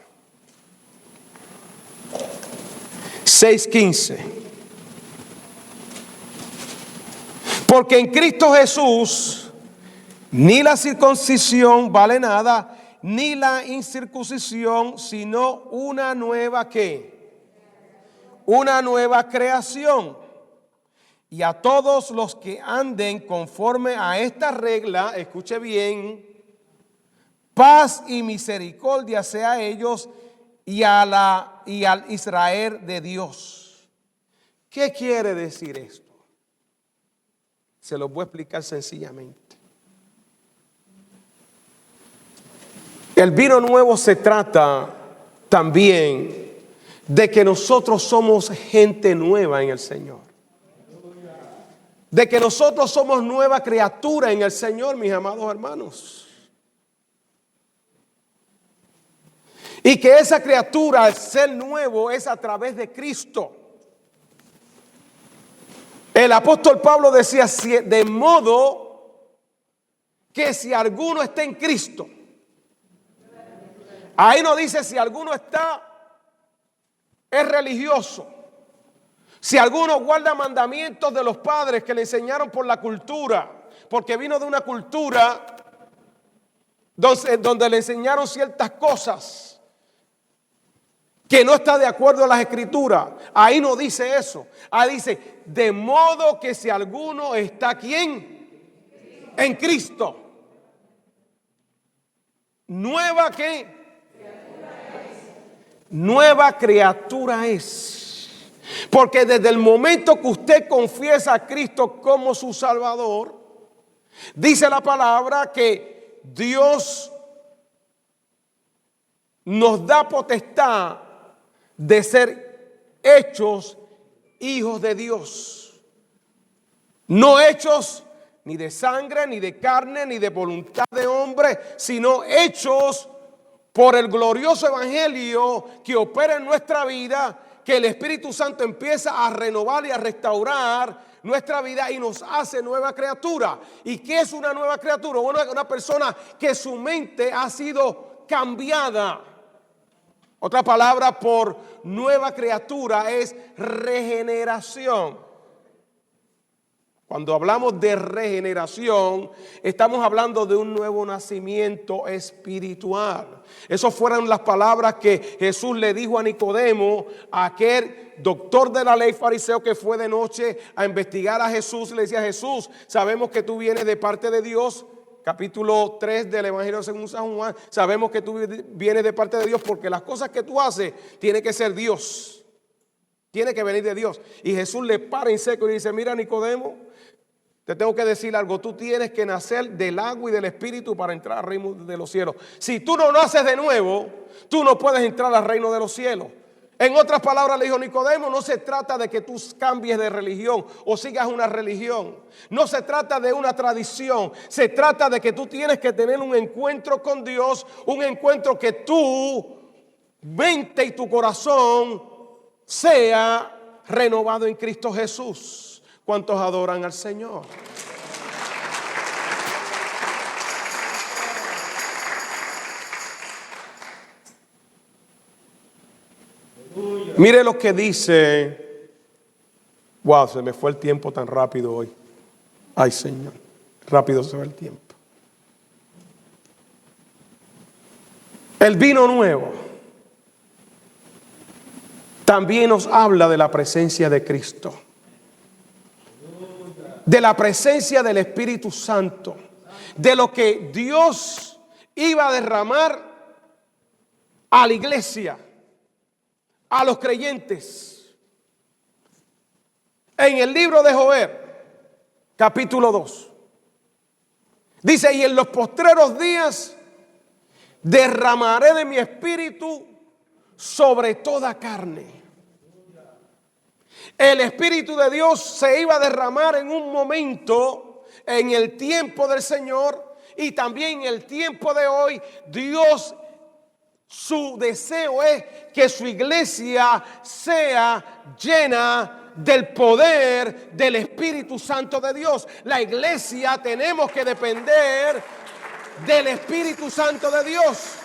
6:15. Porque en Cristo Jesús ni la circuncisión vale nada, ni la incircuncisión, sino una nueva ¿qué? Una nueva creación. Y a todos los que anden conforme a esta regla, escuche bien, paz y misericordia sea a ellos y al Israel de Dios. ¿Qué quiere decir esto? Se los voy a explicar sencillamente. El vino nuevo se trata también de que nosotros somos gente nueva en el Señor. De que nosotros somos nueva criatura en el Señor, mis amados hermanos. Y que esa criatura, al ser nuevo, es a través de Cristo. El apóstol Pablo decía, de modo que si alguno está en Cristo, ahí no dice si alguno es religioso, si alguno guarda mandamientos de los padres que le enseñaron por la cultura, porque vino de una cultura donde le enseñaron ciertas cosas que no está de acuerdo a las escrituras. Ahí no dice eso. Ahí dice, de modo que si alguno está ¿quién? En Cristo. ¿Nueva qué? Nueva criatura es. Porque desde el momento que usted confiesa a Cristo como su Salvador, dice la palabra que Dios nos da potestad de ser hechos hijos de Dios. No hechos ni de sangre, ni de carne, ni de voluntad de hombre, sino hechos por el glorioso evangelio que opera en nuestra vida, que el Espíritu Santo empieza a renovar y a restaurar nuestra vida y nos hace nueva criatura. ¿Y qué es una nueva criatura? Bueno, una persona que su mente ha sido cambiada. Otra palabra por nueva criatura es regeneración. Cuando hablamos de regeneración, estamos hablando de un nuevo nacimiento espiritual. Esas fueron las palabras que Jesús le dijo a Nicodemo, a aquel doctor de la ley fariseo que fue de noche a investigar a Jesús. Le decía, Jesús, sabemos que tú vienes de parte de Dios. Capítulo 3 del Evangelio según San Juan. Sabemos que tú vienes de parte de Dios porque las cosas que tú haces tiene que ser Dios. Tiene que venir de Dios. Y Jesús le para en seco y dice, mira Nicodemo, te tengo que decir algo. Tú tienes que nacer del agua y del Espíritu para entrar al reino de los cielos. Si tú no naces de nuevo, tú no puedes entrar al reino de los cielos. En otras palabras, le dijo Nicodemo, no se trata de que tú cambies de religión o sigas una religión. No se trata de una tradición. Se trata de que tú tienes que tener un encuentro con Dios, un encuentro que tu mente y tu corazón sea renovado en Cristo Jesús. ¿Cuántos adoran al Señor? Mire lo que dice. Wow, se me fue el tiempo tan rápido hoy. Ay, Señor, rápido se va el tiempo. El vino nuevo también nos habla de la presencia de Cristo, de la presencia del Espíritu Santo, de lo que Dios iba a derramar a la iglesia, a los creyentes. En el libro de Joel, capítulo 2, dice: y en los postreros días derramaré de mi espíritu sobre toda carne. El Espíritu de Dios se iba a derramar en un momento, en el tiempo del Señor, y también en el tiempo de hoy. Dios, su deseo es que su iglesia sea llena del poder del Espíritu Santo de Dios. La iglesia tenemos que depender del Espíritu Santo de Dios.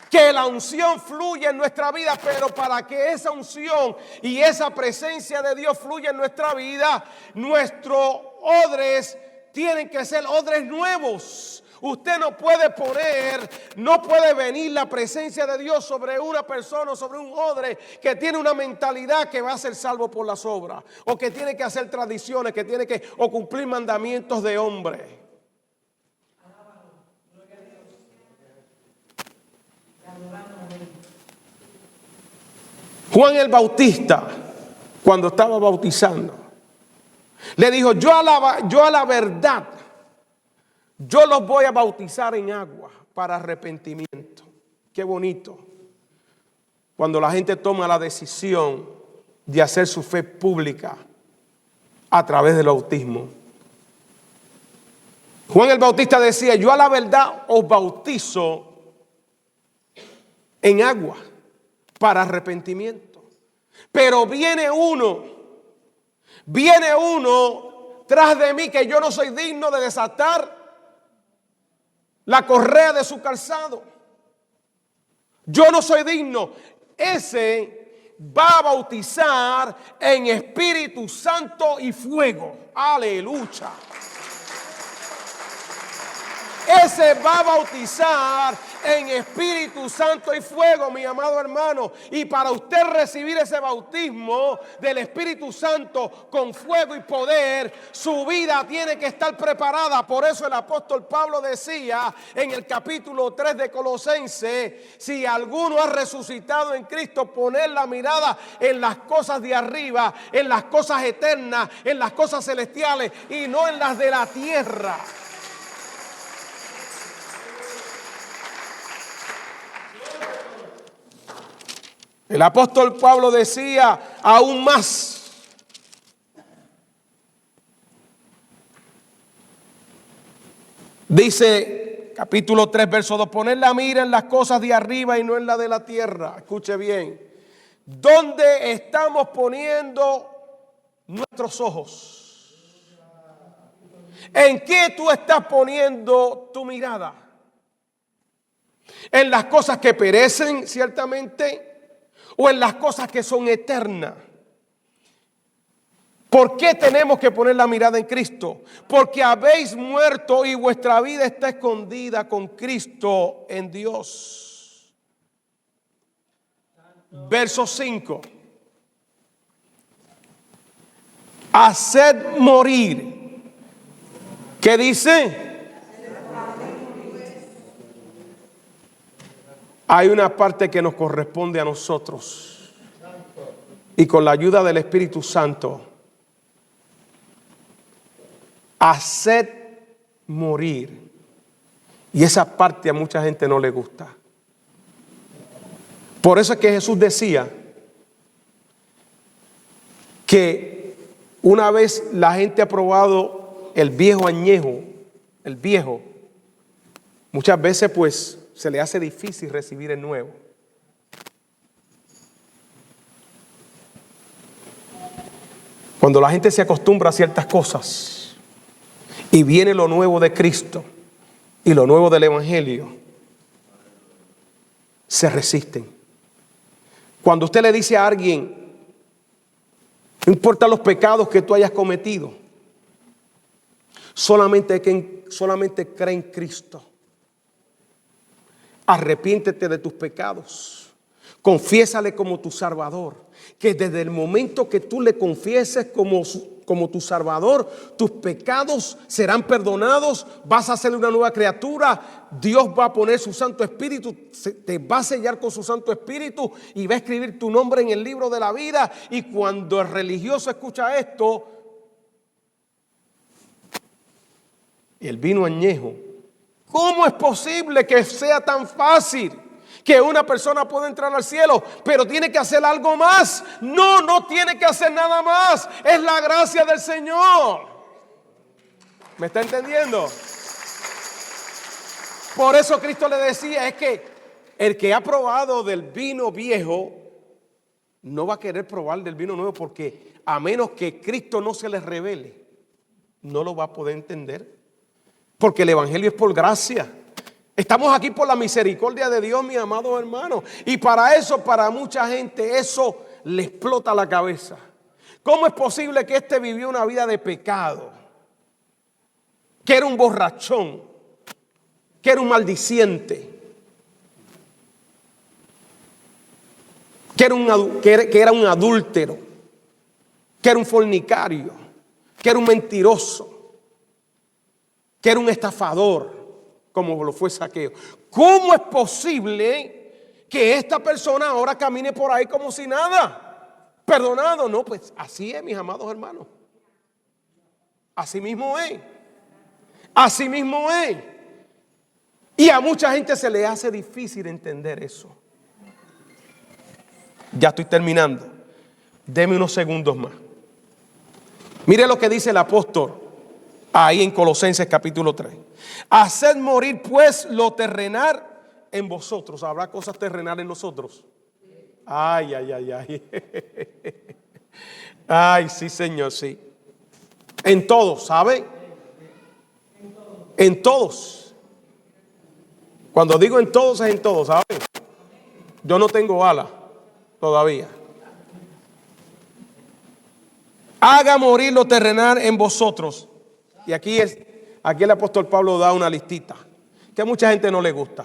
Que la unción fluya en nuestra vida, pero para que esa unción y esa presencia de Dios fluya en nuestra vida, nuestros odres tienen que ser odres nuevos. Usted no puede venir la presencia de Dios sobre una persona, sobre un odre que tiene una mentalidad que va a ser salvo por las obras, o que tiene que hacer tradiciones, que tiene que cumplir mandamientos de hombre. Juan el Bautista, cuando estaba bautizando, le dijo: yo a la verdad, yo los voy a bautizar en agua para arrepentimiento. Qué bonito cuando la gente toma la decisión de hacer su fe pública a través del bautismo. Juan el Bautista decía: yo a la verdad os bautizo en agua para arrepentimiento. Pero viene uno tras de mí, que yo no soy digno de desatar la correa de su calzado. Yo no soy digno. Ese va a bautizar en Espíritu Santo y fuego. Aleluya. Ese va a bautizar en Espíritu Santo y fuego, mi amado hermano. Y para usted recibir ese bautismo del Espíritu Santo con fuego y poder, su vida tiene que estar preparada. Por eso el apóstol Pablo decía en el capítulo 3 de Colosenses: si alguno ha resucitado en Cristo, poner la mirada en las cosas de arriba, en las cosas eternas, en las cosas celestiales, y no en las de la tierra. El apóstol Pablo decía aún más: dice, capítulo 3, verso 2, poner la mira en las cosas de arriba y no en la de la tierra. Escuche bien. ¿Dónde estamos poniendo nuestros ojos? ¿En qué tú estás poniendo tu mirada? ¿En las cosas que perecen, ciertamente, o en las cosas que son eternas? ¿Por qué tenemos que poner la mirada en Cristo? Porque habéis muerto y vuestra vida está escondida con Cristo en Dios. Verso 5. Haced morir. ¿Qué dice? Hay una parte que nos corresponde a nosotros. Y con la ayuda del Espíritu Santo haced morir. Y esa parte a mucha gente no le gusta. Por eso es que Jesús decía que una vez la gente ha probado el viejo añejo, el viejo, muchas veces pues se le hace difícil recibir el nuevo. Cuando la gente se acostumbra a ciertas cosas y viene lo nuevo de Cristo y lo nuevo del Evangelio, se resisten. Cuando usted le dice a alguien, no importa los pecados que tú hayas cometido, solamente cree en Cristo. Arrepiéntete de tus pecados. Confiésale como tu Salvador. Que desde el momento que tú le confieses como tu Salvador, tus pecados serán perdonados, vas a ser una nueva criatura, Dios va a poner su Santo Espíritu, te va a sellar con su Santo Espíritu y va a escribir tu nombre en el libro de la vida. Y cuando el religioso escucha esto, el vino añejo, ¿cómo es posible que sea tan fácil que una persona pueda entrar al cielo, pero tiene que hacer algo más? No, no tiene que hacer nada más. Es la gracia del Señor. ¿Me está entendiendo? Por eso Cristo le decía, es que el que ha probado del vino viejo no va a querer probar del vino nuevo, porque a menos que Cristo no se les revele, no lo va a poder entender. Porque el Evangelio es por gracia. Estamos aquí por la misericordia de Dios, mis amados hermanos. Y para eso, para mucha gente, eso le explota la cabeza. ¿Cómo es posible que este vivió una vida de pecado? Que era un borrachón, que era un maldiciente, que era un adúltero, que era un fornicario, que era un mentiroso, que era un estafador, como lo fue Zaqueo. ¿Cómo es posible que esta persona ahora camine por ahí como si nada? Perdonado. No, pues así es, mis amados hermanos. Así mismo es. Así mismo es. Y a mucha gente se le hace difícil entender eso. Ya estoy terminando. Deme unos segundos más. Mire lo que dice el apóstol ahí en Colosenses capítulo 3. Haced morir pues lo terrenal en vosotros. ¿Habrá cosas terrenales en nosotros? Ay, ay, ay, ay. Ay, sí, Señor, sí. En todos, ¿sabe? En todos. Cuando digo en todos, es en todos, ¿sabe? Yo no tengo alas todavía. Haga morir lo terrenal en vosotros. Y aquí el apóstol Pablo da una listita que a mucha gente no le gusta.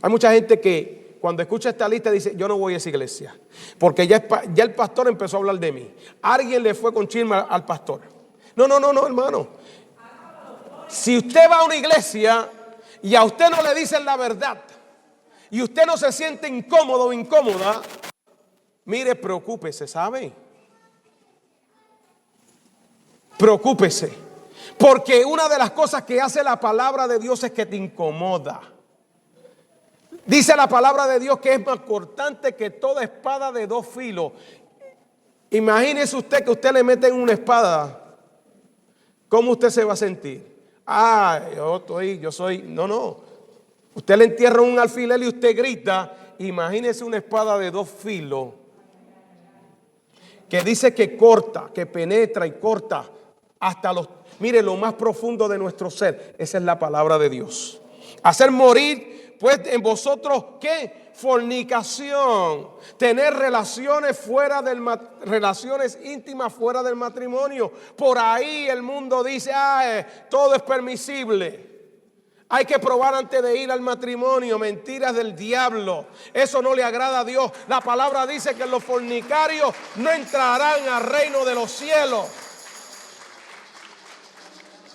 Hay mucha gente que cuando escucha esta lista dice, yo no voy a esa iglesia, porque ya el pastor empezó a hablar de mí. Alguien le fue con chisme al pastor. No, hermano. Si usted va a una iglesia y a usted no le dicen la verdad y usted no se siente incómodo o incómoda, mire, preocúpese, ¿sabe? Preocúpese. Porque una de las cosas que hace la palabra de Dios es que te incomoda. Dice la palabra de Dios que es más cortante que toda espada de dos filos. Imagínese usted que usted le mete en una espada. ¿Cómo usted se va a sentir? Yo soy. No. Usted le entierra un alfiler y usted grita. Imagínese una espada de dos filos que dice que corta, que penetra y corta hasta lo más profundo de nuestro ser. Esa es la palabra de Dios. Hacer morir, pues, en vosotros, ¿qué? Fornicación. Tener relaciones relaciones íntimas fuera del matrimonio. Por ahí el mundo dice, todo es permisible. Hay que probar antes de ir al matrimonio. Mentiras del diablo. Eso no le agrada a Dios. La palabra dice que los fornicarios no entrarán al reino de los cielos.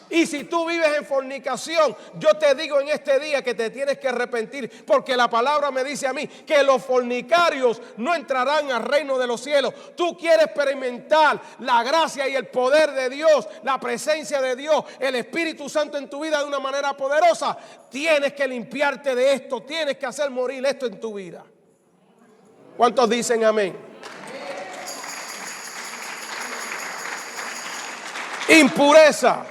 Y si tú vives en fornicación, yo te digo en este día que te tienes que arrepentir, porque la palabra me dice a mí que los fornicarios no entrarán al reino de los cielos. Tú quieres experimentar la gracia y el poder de Dios, la presencia de Dios, el Espíritu Santo en tu vida de una manera poderosa. Tienes que limpiarte de esto, tienes que hacer morir esto en tu vida. ¿Cuántos dicen amén? Impureza,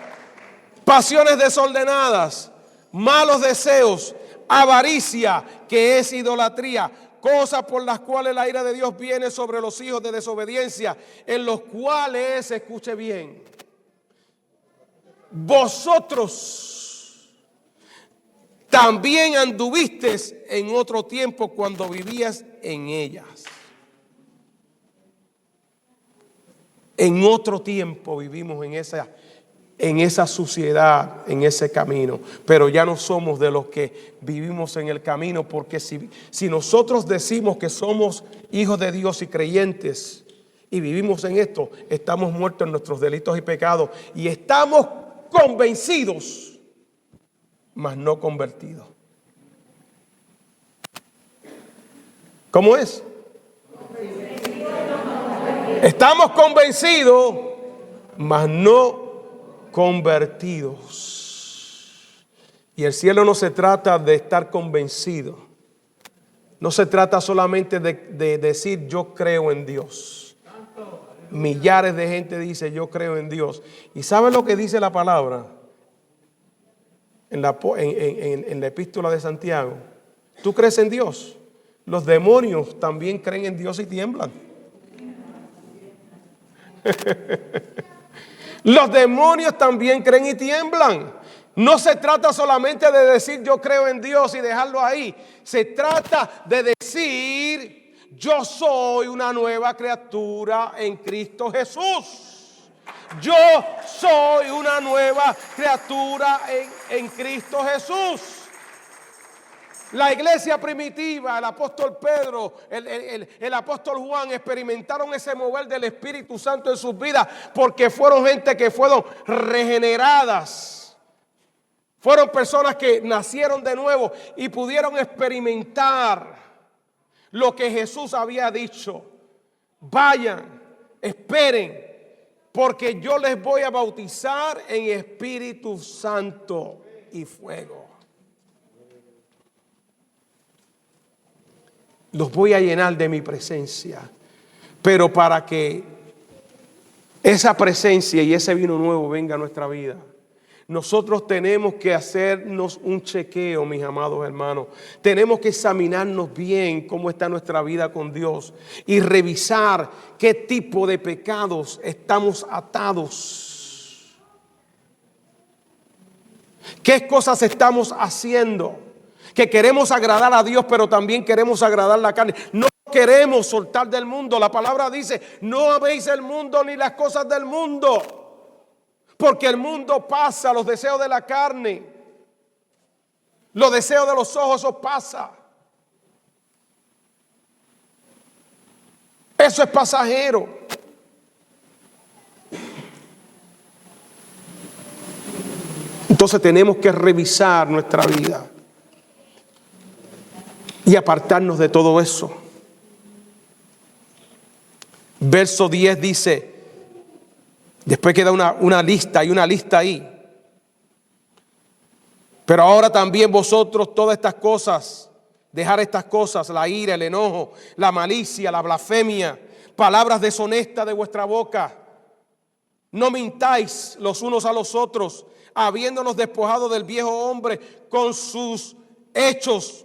pasiones desordenadas, malos deseos, avaricia, que es idolatría, cosas por las cuales la ira de Dios viene sobre los hijos de desobediencia, en los cuales, escuche bien, vosotros también anduvisteis en otro tiempo cuando vivías en ellas. En otro tiempo vivimos en esa suciedad, en ese camino, pero ya no somos de los que vivimos en el camino, porque si nosotros decimos que somos hijos de Dios y creyentes y vivimos en esto, estamos muertos en nuestros delitos y pecados y estamos convencidos, mas no convertidos. ¿Cómo es? Estamos convencidos, mas no convertidos. Y el cielo no se trata de estar convencido. No se trata solamente de decir yo creo en Dios. Millares de gente dice yo creo en Dios. ¿Y sabe lo que dice la palabra? En la epístola de Santiago. ¿Tú crees en Dios? Los demonios también creen en Dios y tiemblan. Los demonios también creen y tiemblan. No se trata solamente de decir yo creo en Dios y dejarlo ahí. Se trata de decir yo soy una nueva criatura en Cristo Jesús. Yo soy una nueva criatura en Cristo Jesús. La iglesia primitiva, el apóstol Pedro, el apóstol Juan experimentaron ese mover del Espíritu Santo en sus vidas porque fueron gente que fueron regeneradas. Fueron personas que nacieron de nuevo y pudieron experimentar lo que Jesús había dicho. Vayan, esperen, porque yo les voy a bautizar en Espíritu Santo y fuego. Los voy a llenar de mi presencia. Pero para que esa presencia y ese vino nuevo venga a nuestra vida, nosotros tenemos que hacernos un chequeo, mis amados hermanos. Tenemos que examinarnos bien cómo está nuestra vida con Dios y revisar qué tipo de pecados estamos atados. ¿Qué cosas estamos haciendo? Que queremos agradar a Dios, pero también queremos agradar la carne. No queremos soltar del mundo. La palabra dice, no améis el mundo ni las cosas del mundo. Porque el mundo pasa, los deseos de la carne, los deseos de los ojos, eso pasa. Eso es pasajero. Entonces tenemos que revisar nuestra vida y apartarnos de todo eso. Verso 10 dice, después queda una lista, hay una lista ahí. Pero ahora también vosotros todas estas cosas, dejar estas cosas, la ira, el enojo, la malicia, la blasfemia, palabras deshonestas de vuestra boca. No mintáis los unos a los otros, habiéndonos despojado del viejo hombre con sus hechos,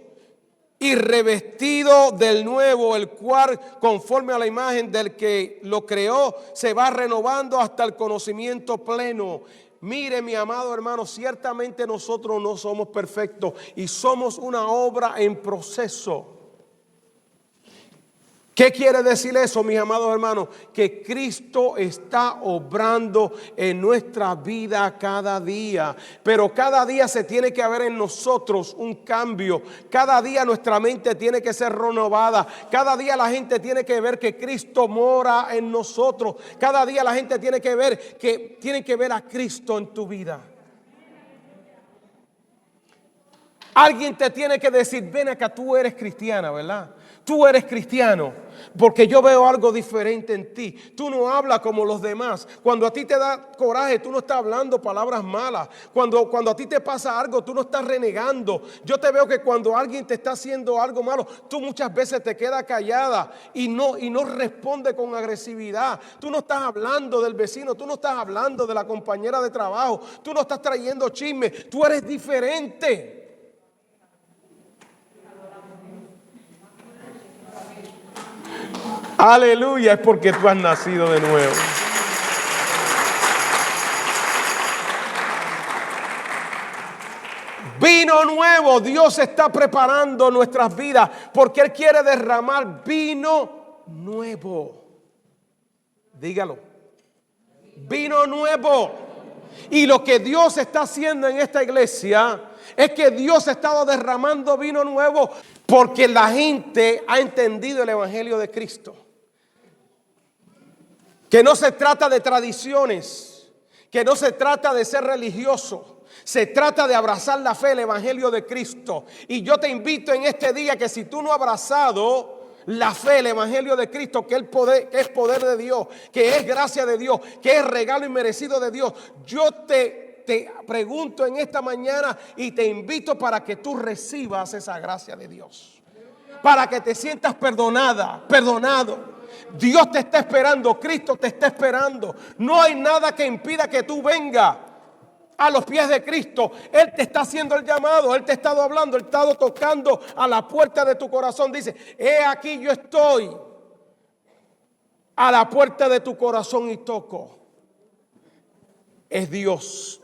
y revestido del nuevo, el cual conforme a la imagen del que lo creó se va renovando hasta el conocimiento pleno. Mire, mi amado hermano, ciertamente nosotros no somos perfectos y somos una obra en proceso. ¿Qué quiere decir eso, mis amados hermanos? Que Cristo está obrando en nuestra vida cada día. Pero cada día se tiene que haber en nosotros un cambio. Cada día nuestra mente tiene que ser renovada. Cada día la gente tiene que ver que Cristo mora en nosotros. Cada día la gente tiene que ver a Cristo en tu vida. Alguien te tiene que decir, ven acá, tú eres cristiana, ¿verdad? Tú eres cristiano, porque yo veo algo diferente en ti. Tú no hablas como los demás. Cuando a ti te da coraje, tú no estás hablando palabras malas. Cuando a ti te pasa algo, tú no estás renegando. Yo te veo que cuando alguien te está haciendo algo malo, tú muchas veces te quedas callada y no responde con agresividad. Tú no estás hablando del vecino, tú no estás hablando de la compañera de trabajo, tú no estás trayendo chisme, tú eres diferente. Aleluya, es porque tú has nacido de nuevo. Vino nuevo, Dios está preparando nuestras vidas porque Él quiere derramar vino nuevo. Dígalo. Vino nuevo. Y lo que Dios está haciendo en esta iglesia es que Dios ha estado derramando vino nuevo porque la gente ha entendido el evangelio de Cristo. Que no se trata de tradiciones, que no se trata de ser religioso, se trata de abrazar la fe, el evangelio de Cristo. Y yo te invito en este día que si tú no has abrazado la fe, el evangelio de Cristo, que es poder de Dios, que es gracia de Dios, que es regalo inmerecido de Dios, yo te pregunto en esta mañana y te invito para que tú recibas esa gracia de Dios, para que te sientas perdonada, perdonado. Dios te está esperando, Cristo te está esperando. No hay nada que impida que tú vengas a los pies de Cristo. Él te está haciendo el llamado, Él te ha estado hablando, Él ha estado tocando a la puerta de tu corazón. Dice, he aquí yo estoy a la puerta de tu corazón y toco. Es Dios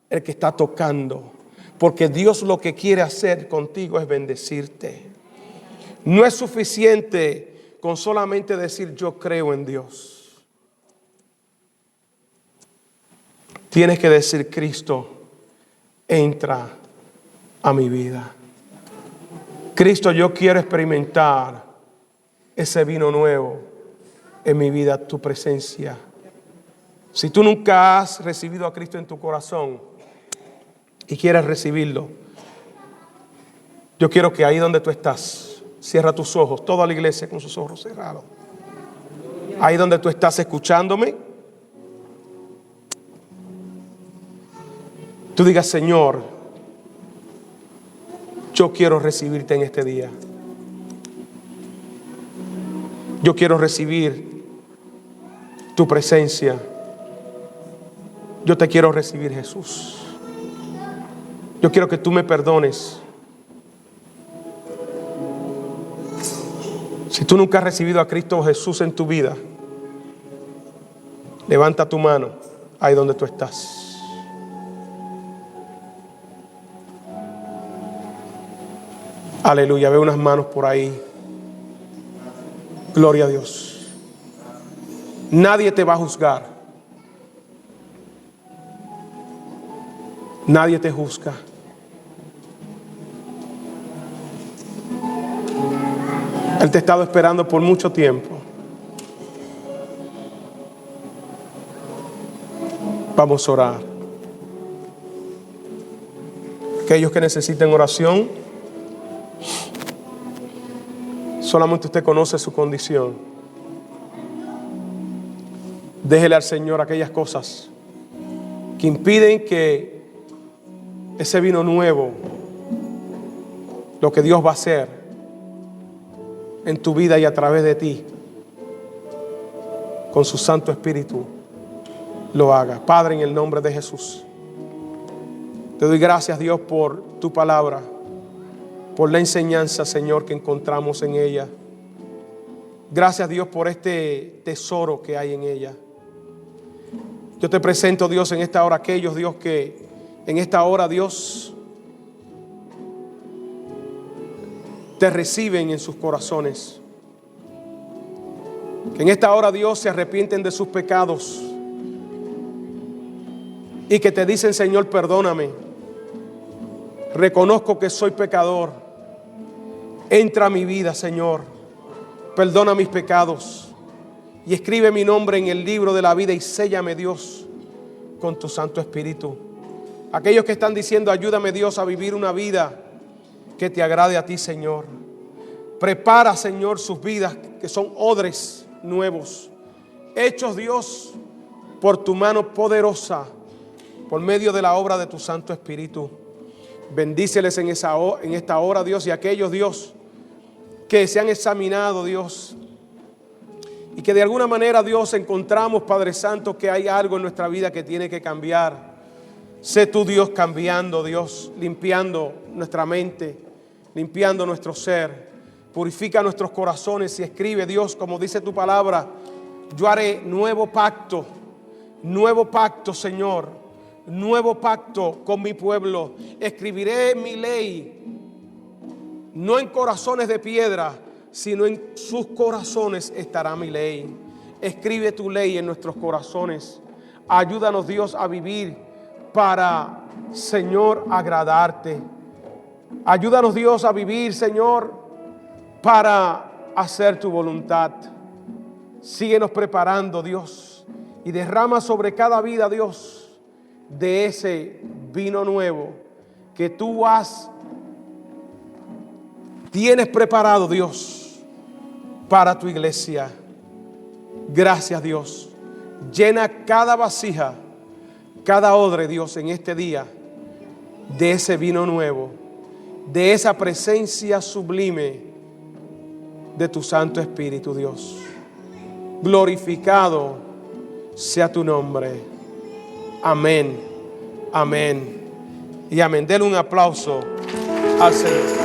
el que está tocando, porque Dios lo que quiere hacer contigo es bendecirte. No es suficiente con solamente decir yo creo en Dios. Tienes que decir, Cristo, entra a mi vida. Cristo, yo quiero experimentar ese vino nuevo en mi vida, tu presencia. Si tú nunca has recibido a Cristo en tu corazón y quieres recibirlo, yo quiero que ahí donde tú estás, cierra tus ojos, toda la iglesia con sus ojos cerrados. Ahí donde tú estás escuchándome, tú digas, Señor, yo quiero recibirte en este día. Yo quiero recibir tu presencia. Yo te quiero recibir, Jesús. Yo quiero que tú me perdones. Si tú nunca has recibido a Cristo Jesús en tu vida, levanta tu mano ahí donde tú estás. Aleluya, veo unas manos por ahí. Gloria a Dios. Nadie te va a juzgar. Nadie te juzga. Él te ha estado esperando por mucho tiempo. Vamos a orar. Aquellos que necesiten oración, solamente usted conoce su condición. Déjele al Señor aquellas cosas que impiden que ese vino nuevo, lo que Dios va a hacer en tu vida y a través de ti, con su Santo Espíritu, lo haga. Padre, en el nombre de Jesús, te doy gracias, Dios, por tu palabra, por la enseñanza, Señor, que encontramos en ella. Gracias, Dios, por este tesoro que hay en ella. Yo te presento, Dios, en esta hora aquellos, Dios, que en esta hora, Dios, te reciben en sus corazones. Que en esta hora, Dios, se arrepienten de sus pecados y que te dicen, Señor, perdóname. Reconozco que soy pecador. Entra a mi vida, Señor. Perdona mis pecados y escribe mi nombre en el libro de la vida y séllame, Dios, con tu Santo Espíritu. Aquellos que están diciendo, ayúdame Dios a vivir una vida que te agrade a ti, Señor. Prepara, Señor, sus vidas que son odres nuevos, hechos, Dios, por tu mano poderosa, por medio de la obra de tu Santo Espíritu. Bendíceles en esta hora, Dios, y aquellos, Dios, que se han examinado, Dios, y que de alguna manera, Dios, encontramos, Padre Santo, que hay algo en nuestra vida que tiene que cambiar. Sé tú, Dios, cambiando, Dios, limpiando nuestra mente, limpiando nuestro ser. Purifica nuestros corazones y escribe, Dios, como dice tu palabra, yo haré nuevo pacto, Señor, nuevo pacto con mi pueblo. Escribiré mi ley, no en corazones de piedra, sino en sus corazones estará mi ley. Escribe tu ley en nuestros corazones. Ayúdanos, Dios, a vivir para, Señor, agradarte. Ayúdanos, Dios, a vivir, Señor, para hacer tu voluntad. Síguenos preparando, Dios, y derrama sobre cada vida, Dios, de ese vino nuevo que tú tienes preparado, Dios, para tu iglesia. Gracias, Dios. Llena cada vasija, cada odre, Dios, en este día de ese vino nuevo, de esa presencia sublime de tu Santo Espíritu, Dios. Glorificado sea tu nombre. Amén, amén y amén. Denle un aplauso al Señor.